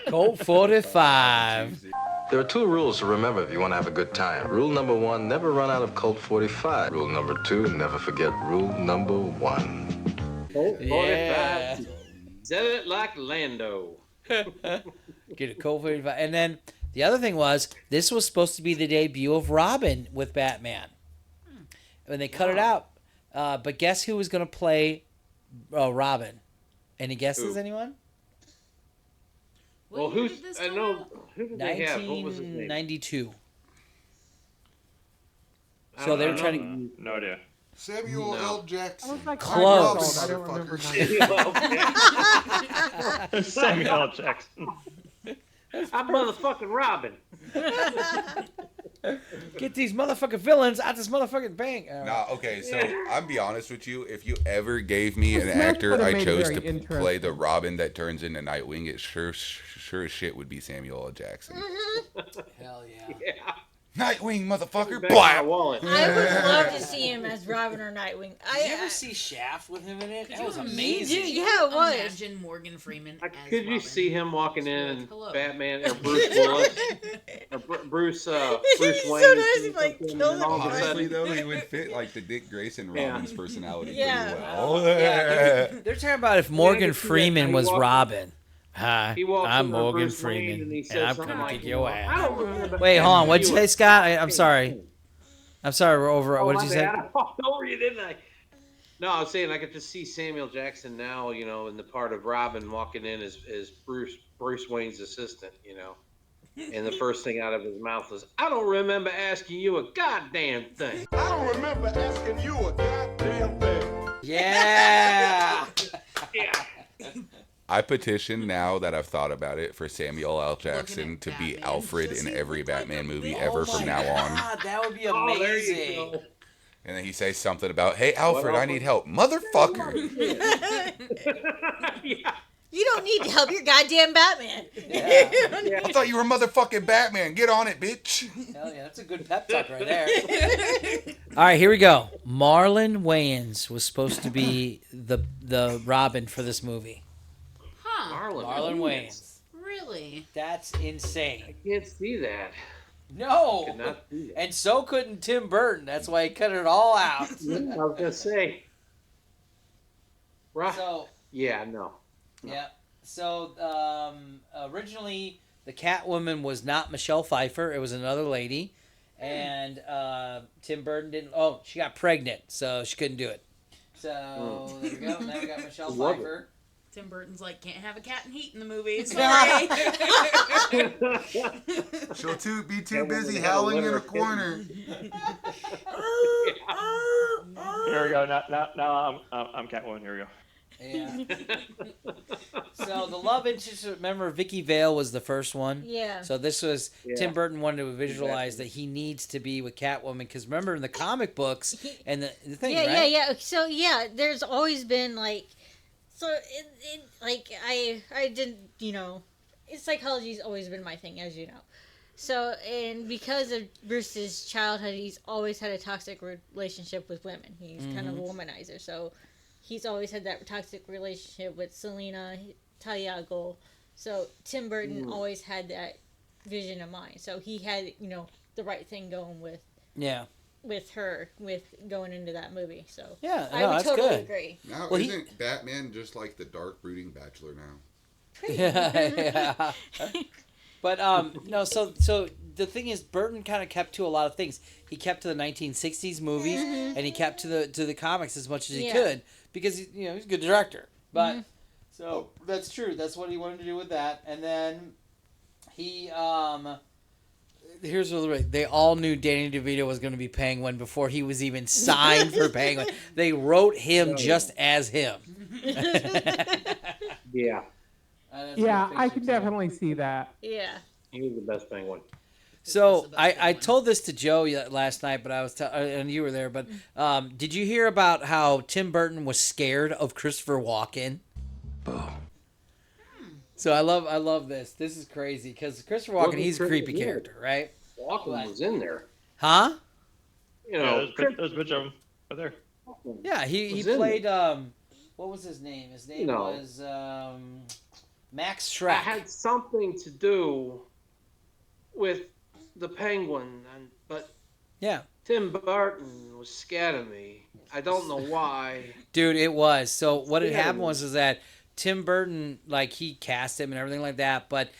Colt 45. There are two rules to remember if you want to have a good time. Rule number 1, never run out of Colt 45. Rule number 2, never forget rule number 1. Colt 45. Yeah. Said it like Lando. Get a Colt 45. And then the other thing was, this was supposed to be the debut of Robin with Batman. And they cut it out. But guess who was going to play Robin? Any guesses, Who? anyone? Well, who did they have? What was his name? 1992. I So don't- they I were don't trying know. to... No idea. Samuel No. L. I Jackson. was like Close. 5 years old. I don't remember nothing. Samuel L. Jackson. I'm motherfucking Robin. Get these motherfucking villains out this motherfucking bank. Nah, okay, so I'm be honest with you. If you ever gave me an Smith actor would've I made it chose very to play interesting. the Robin that turns into Nightwing, it sure as shit would be Samuel L. Jackson. Hell yeah. Yeah. Nightwing, motherfucker! Back in my Blah! wallet. I would love to see him as Robin or Nightwing. Did you ever see Shaft with him in it? That was Could amazing. you Yeah, it was. Imagine Morgan Freeman as Could you Robin? see him walking in and Hello. Batman or Bruce Willis or Bruce Wayne? so nice if I and killed all of a Honestly, sudden, though, he would fit like the Dick Grayson Yeah. Robin's personality Yeah. pretty well. They're talking about if Morgan could see that Freeman guy was walking- Robin. Hi, he walks I'm over to Morgan Bruce Wayne Freeman, and he and says I'm something gonna like, kick your I ass. don't remember Wait, hold on. asking What'd you you say, a Scott? I'm goddamn sorry. thing. I'm sorry. We're over. Oh, What did my you say? bad. I talked over you, didn't I? No, I was saying I could just see Samuel Jackson now, in the part of Robin walking in as Bruce Wayne's assistant, and the first thing out of his mouth was, I don't remember asking you a goddamn thing. I don't remember asking you a goddamn thing. Yeah. Yeah. I petition now that I've thought about it for Samuel L. Jackson at to be Batman. Alfred Does in he every look like Batman a movie big- ever Oh from my now on. God, that would be Oh, there you amazing. go. And then he says something about, hey, Alfred, What, I need help. Motherfucker. Yeah. You don't need to help your goddamn Batman. Yeah. I thought you were motherfucking Batman. Get on it, bitch. Hell yeah, that's a good pep talk right there. All right, here we go. Marlon Wayans was supposed to be the Robin for this movie. Huh? Marlon Wayans. Really? That's insane. Can't see that. No. Could not see that. And so couldn't Tim Burton. That's why he cut it all out. I was gonna say. Right. So, Yeah, no. yeah. So, originally, the Catwoman was not Michelle Pfeiffer. It was another lady. And Tim Burton didn't... Oh, she got pregnant, so she couldn't do it. So, there we go. Now we got Michelle Love Pfeiffer. Tim Burton's like, can't have a cat in heat in the movie. Sorry. She'll be too Yeah, busy we had a howling in litter a of corner. Here we go. Now I'm Catwoman. Here we go. Yeah. So the love interest, remember, Vicky Vale was the first one. Yeah. So this was Yeah. Tim Burton wanted to visualize that he needs to be with Catwoman because remember in the comic books and the thing, Yeah, right? yeah. So yeah, there's always been like, so it like I didn't, psychology's always been my thing, as you know. So, and because of Bruce's childhood, he's always had a toxic relationship with women. He's kind of a womanizer. So, he's always had that toxic relationship with Selena, Talia al Ghul. So, Tim Burton always had that vision in mind. So, he had, the right thing going with her, with going into that movie. So, Yeah, I no, would that's totally good. agree. Now, Well, isn't Batman just like the dark brooding bachelor now? Yeah. But no, so the thing is, Burton kind of kept to a lot of things. He kept to the 1960s movies, and he kept to the comics as much as he could because he's a good director. But so that's true. That's what he wanted to do with that, and then he here's what they all knew Danny DeVito was going to be Penguin before he was even signed for Penguin. They wrote him just as him. Yeah. Yeah, I can definitely see that. Yeah. He was the best Penguin. So I told this to Joe last night, but I was and you were there. But did you hear about how Tim Burton was scared of Christopher Walken? Oh. So I love this. This is crazy because Christopher Walken, he's a creepy character, right? Walken was in there. Huh? There's a picture of him right there. Yeah, he Was in played what was his name? His name was Max Schreck. I had something to do with the Penguin, but Yeah. Tim Burton was scared of me. I don't know why. Dude, it was. So what had Yeah. happened was that Tim Burton, he cast him and everything like that, but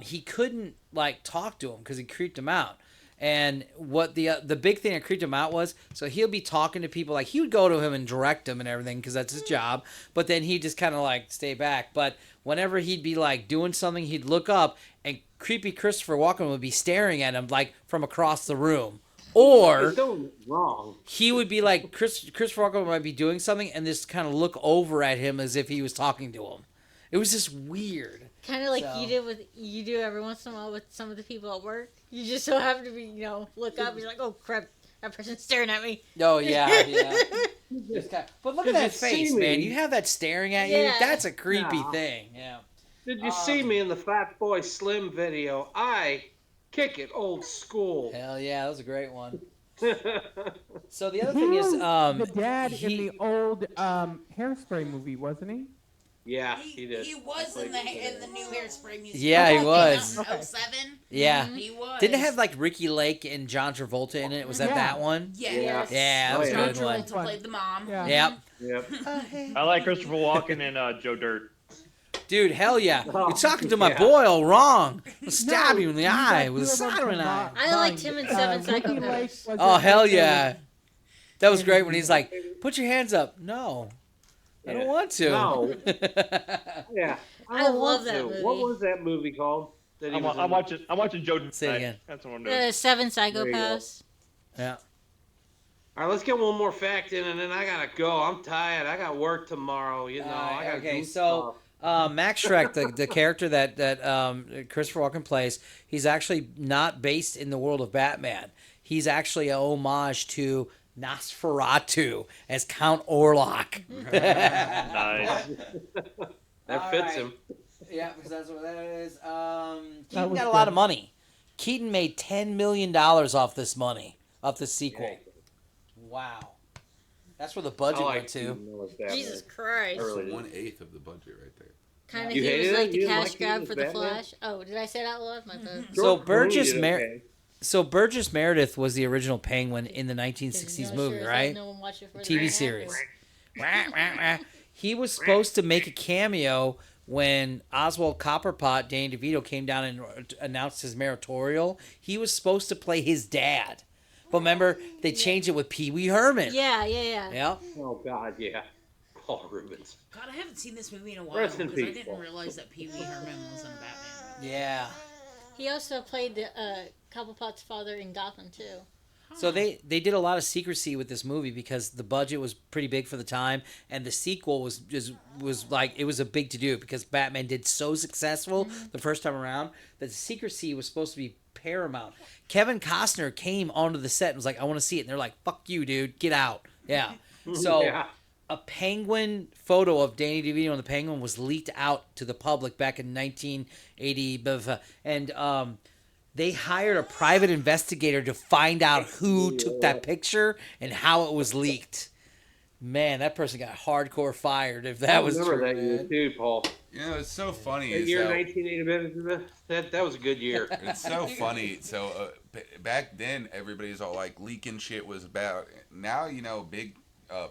he couldn't talk to him because he creeped him out. And what the big thing that creeped him out was, so he'll be talking to people, he would go to him and direct him and everything because that's his job, but then he'd just kind of stay back. But whenever he'd be doing something, he'd look up and creepy Christopher Walken would be staring at him from across the room. Or He's doing it wrong. he would be Christopher Walken might be doing something and just kind of look over at him as if he was talking to him. It was just weird. Kind of like So- you do every once in a while with some of the people at work. You just so happen to be, look up. You're like, oh crap, that person's staring at me. Oh yeah. But look at Did that you see face, me? man. You have that staring at you. Yeah. That's a creepy Yeah. thing. Yeah. Did you see me in the Fat Boy Slim video? I kick it old school. Hell yeah, that was a great one. yeah, So the other He thing is, was the dad he- in the old Hairspray movie, wasn't he? he did. He was in the new Hairspray music. Yeah, he Came was. out in 07. Yeah. He was. Didn't it have like Ricky Lake and John Travolta in it? Was that Yeah. that one? Yes. Yeah, that was a John good one. Travolta played the mom. Yeah. Yep. Yep. I like Christopher Walken and Joe Dirt. Dude, hell yeah. Oh, You're talking to my yeah. boy all wrong. I'll stab No, you in the you got eye two with a of them soldering iron. I liked him in Seven Ricky Psychopaths. Lake was Oh, in hell there yeah. That was great when he's like, put your hands up. No, I don't want to. No. Yeah. I don't love want that to. movie. What was that movie called? That he was in? I'm watching Joe Dirt. Say it again. That's what I'm doing. Seven you go. Psychopaths. Yeah. All right, let's get one more fact in, and then I gotta go. I'm tired. I got work tomorrow. I got okay, do so stuff. Max Schreck, the character that Christopher Walken plays, he's actually not based in the world of Batman. He's actually a homage to Nosferatu as Count Orlok. Nice. That fits him. Yeah, because that's what that is. That Keaton was got a lot good. of money. Keaton made $10 million off this money, off the sequel. Wow. That's where the budget I went like to. Keaton Miller's Batman. Jesus Christ. I really It's do. 1/8 of the budget right there. Kind of, You he was hated like it? the You didn't cash like grab Keaton's for the Batman? Flash. Oh, did I say that out loud? My bad. So George Burgess Clooney did okay. Burgess Meredith was the original Penguin in the 1960s movie, right? No one watched it for the TV right series. half. He was supposed to make a cameo when Oswald Copperpot, Danny DeVito, came down and announced his meritorial. He was supposed to play his dad. But remember, they changed it with Pee Wee Herman. Yeah. Yeah. Oh God, yeah. Paul Rubens. God, I haven't seen this movie in a while Rest in because I peace, didn't Paul. realize that Pee Wee Herman was in Batman. Yeah. He also played the Cobblepot's father in Gotham too. So they did a lot of secrecy with this movie because the budget was pretty big for the time, and the sequel was like it was a big to do because Batman did so successful the first time around that the secrecy was supposed to be paramount. Kevin Costner came onto the set and was like, "I want to see it," and they're like, "Fuck you, dude, get out." Yeah. So Yeah. a penguin photo of Danny DeVito and the Penguin was leaked out to the public back in 1980, and they hired a private investigator to find out who took that picture and how it was leaked. Man, that person got hardcore fired if that was remember true, that year man. too, Paul. It's so funny. That is year, how- 1980, that was a good year. It's so funny. So back then, everybody's all like leaking shit was about. Now big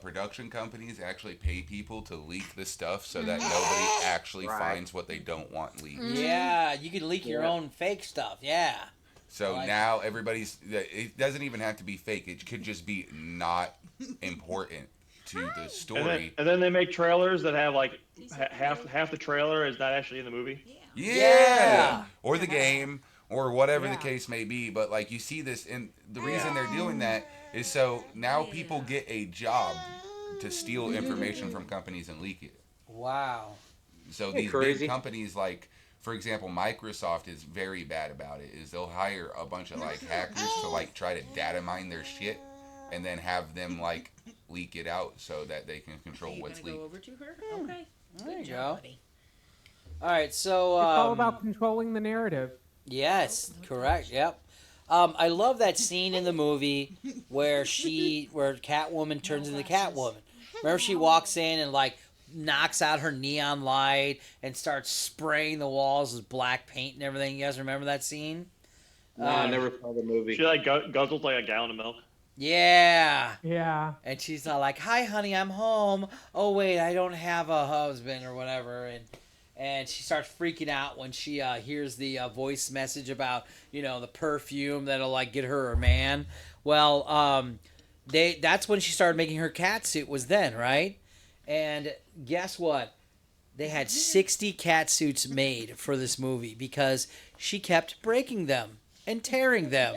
production companies actually pay people to leak the stuff so that nobody actually Right. finds what they don't want leaked. Yeah, you can leak your Yeah. own fake stuff. Yeah. So Like- now everybody's. It doesn't even have to be fake. It could just be not important to the story. And then they make trailers that have like half the trailer is not actually in the movie. Yeah. Or the game, or whatever Yeah. the case may be. But like you see this, and the reason they're doing that is so now people get a job to steal information from companies and leak it. Wow. So Hey, these crazy. big companies like, for example, Microsoft is very bad about it. Is they'll hire a bunch of like hackers to like try to data mine their shit, and then have them like leak it out so that they can control Are you what's gonna leaked. go over to her? Okay. There you Good go. job, buddy. All right, so It's all about controlling the narrative. yes, correct. Yep. I love that scene in the movie where Catwoman turns into Catwoman. Remember, she walks in and like knocks out her neon light and starts spraying the walls with black paint and everything. You guys remember that scene? No, I never saw the movie. She like guzzled like a gallon of milk. Yeah. Yeah. And she's not like, "Hi, honey, I'm home. Oh wait, I don't have a husband or whatever." And she starts freaking out when she hears the voice message about the perfume that'll like get her a man. Well, that's when she started making her cat suit. Was then, right? And guess what? They had 60 cat suits made for this movie because she kept breaking them and tearing them.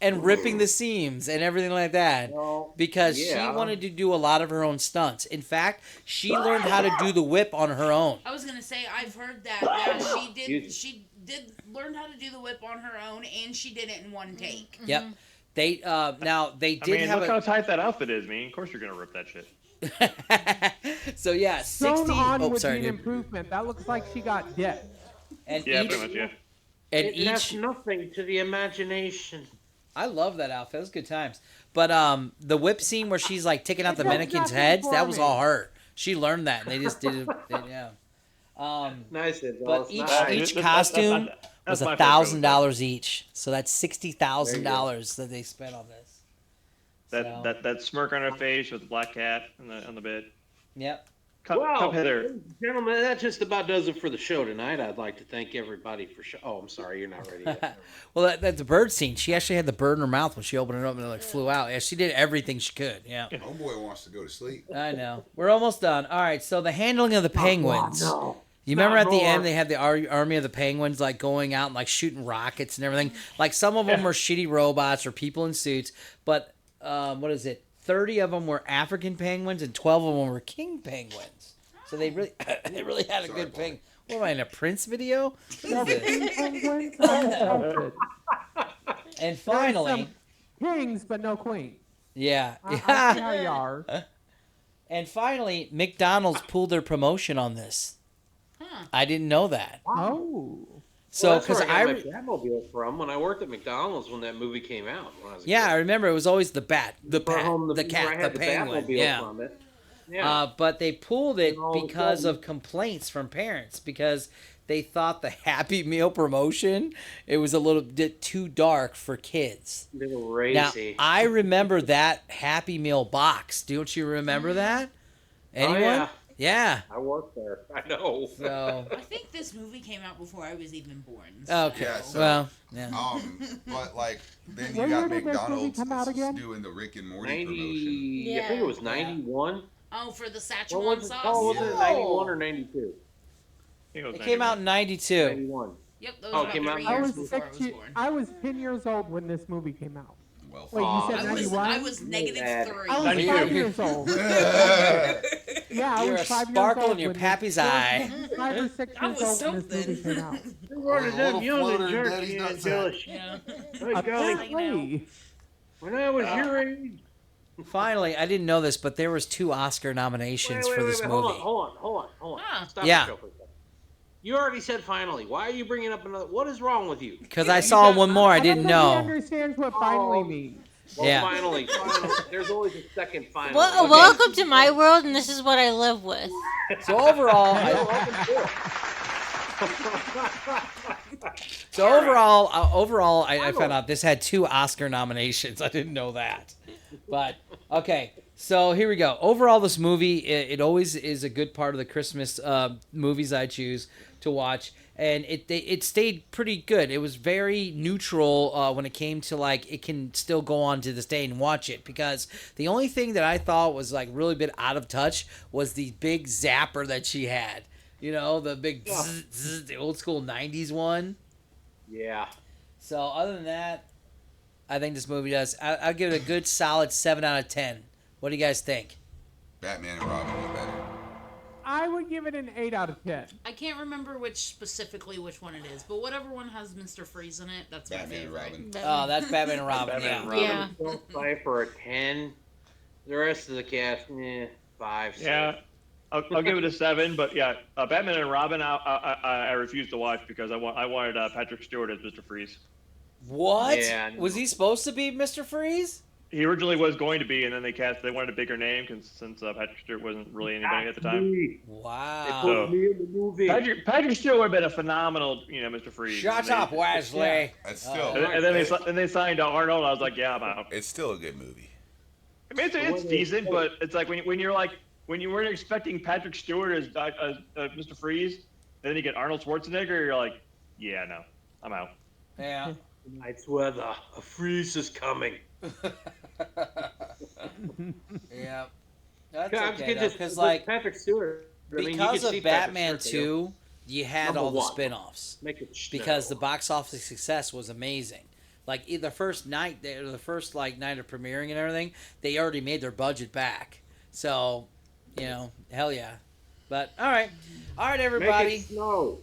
and ripping the seams and everything like that. Well, Because she yeah. wanted to do a lot of her own stunts. In fact, she learned how to do the whip on her own. I was gonna say I've heard that. Yeah, she did. She did learn how to do the whip on her own, and she did it in one take. Yep. They now they did have look how tight that outfit is, man. Of course you're gonna rip that shit. So yeah, 60. Sewn on Oh, would sorry, be an dude. improvement. That looks like she got dipped. And Yeah, each, pretty much, yeah. and It left nothing to the imagination. I love that outfit. It was good times. But the whip scene where she's like taking out the It does mannequins' nothing heads, for that was me. all her. She learned that, and they just did it. Yeah. Nice, But each nice. costume was that's my favorite $1,000 each, so that's $60,000 that they spent on this. That smirk on her face with the black cat on the bed. Yep. Come hither. Gentlemen, that just about does it for the show tonight. I'd like to thank everybody for Oh, I'm sorry, you're not ready yet. Well, that's the bird scene. She actually had the bird in her mouth when she opened it up and it like flew out. Yeah, she did everything she could. Yeah. Homeboy wants to go to sleep. I know. We're almost done. All right. So the handling of the penguins. No. You remember Not at the more. end they had the army of the penguins like going out and like shooting rockets and everything. Like some of them were shitty robots or people in suits, but what is it? 30 of them were African penguins and 12 of them were king penguins. So they really had a good penguin. What am I in a Prince video? What is this? And finally, kings but no queen. yeah, I see how you are. And finally, McDonald's pulled their promotion on this. I didn't know that. Oh. So, Well, that's because where I got my Batmobile from when I worked at McDonald's when that movie came out. When I was a yeah, kid. I remember it was always the bat, the Brought home the where I cat, had the penguin. Batmobile Yeah. from it. Yeah. But they pulled it And all of a because sudden- of complaints from parents because they thought the Happy Meal promotion it was a little bit too dark for kids. They were Now racy. I remember that Happy Meal box. Don't you remember that? Anyone? yeah. Yeah. I worked there. I know. So. I think this movie came out before I was even born. Okay. Yeah, so, Well. Yeah. But like then What you year got did this movie McDonald's come out again? doing the Rick and Morty 90, promotion. I think it was 91. Oh, for the What Szechuan was it sauce. called? Was it 91 or 92? It came out in '92. 91. Yep, those Oh, were it about came out 3 in years 6 before I was born. I was 10 years old when this movie came out. Well, Wait, you said I was 91? negative Bad. 3. I was 92. 5 years old. Yeah, I You're was a 5 years sparkle old in your when pappy's this, eye. 5 or 6 I years was old when this movie came out. You were a little floater in Daddy's nutsack. Yeah. Apparently. When I was your age. Finally, I didn't know this, but there was 2 Oscar nominations for this movie. Hold on. Stop Ah. the show for a second. You already said finally. Why are you bringing up another? What is wrong with you? Because I saw one more I didn't don't think know. he understands what finally means. Well, Yeah. finally. There's always a second finally. Well, Okay. welcome to my world, and this is what I live with. So overall, I found out this had 2 Oscar nominations. I didn't know that. But okay, so here we go. Overall, this movie it always is a good part of the Christmas movies I choose to watch, and it stayed pretty good. It was very neutral when it came to like it can still go on to this day and watch it because the only thing that I thought was like really bit out of touch was the big zapper that she had. You know, the big zzz, zzz, the old school 90s one. Yeah. So other than that, I think this movie does. I'll give it a good solid 7 out of 10. What do you guys think? Batman and Robin was better. I would give it an 8 out of 10. I can't remember which one it is, but whatever one has Mr. Freeze in it, that's my Batman and favorite. Robin. Oh, that's Batman and Robin. Batman Yeah. and Robin. Yeah. Don't fight for a 10. The rest of the cast, 5, 6. Yeah, I'll give it a 7. But yeah, Batman and Robin, I refused to watch because I wanted Patrick Stewart as Mr. Freeze. What? Yeah, Was he supposed to be Mr. Freeze? He originally was going to be, and then they wanted a bigger name since Patrick Stewart wasn't really anybody at the time. Wow. So, Me in the movie. Patrick Stewart would have been a phenomenal, Mr. Freeze. Shut And up, they- Wesley. It's still. And then they signed Arnold. I was like, yeah, I'm out. It's still a good movie. I mean, it's decent, but it's like when you weren't expecting Patrick Stewart as Mr. Freeze, and then you get Arnold Schwarzenegger, you're like, yeah, no, I'm out. Yeah. Tonight's weather. A freeze is coming. Yeah. That's Yeah, okay, just because like Patrick Stewart. I mean, you because could see of Patrick Batman Stewart, you know. 2, you had Number all the one. spin-offs. Make it Because snow. the box office success was amazing. like the first night, the first like night of premiering and everything, they already made their budget back. So, hell yeah. But all right, everybody. Make it snow.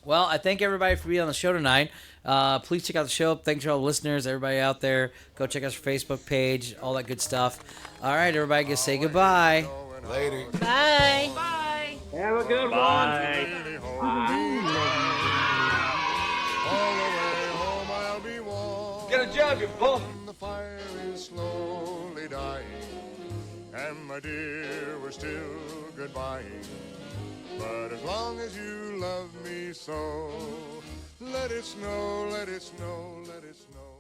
Well, I thank everybody for being on the show tonight. Please check out the show. Thanks to all the listeners, everybody out there. Go check out our Facebook page, all that good stuff. All right, everybody, just say goodbye. Later. Bye. Bye. Have a good Bye. Get a job, you punk. The fire is slowly dying, and my dear, we're still goodbying. But as long as you love me so, let it snow, let it snow, let it snow.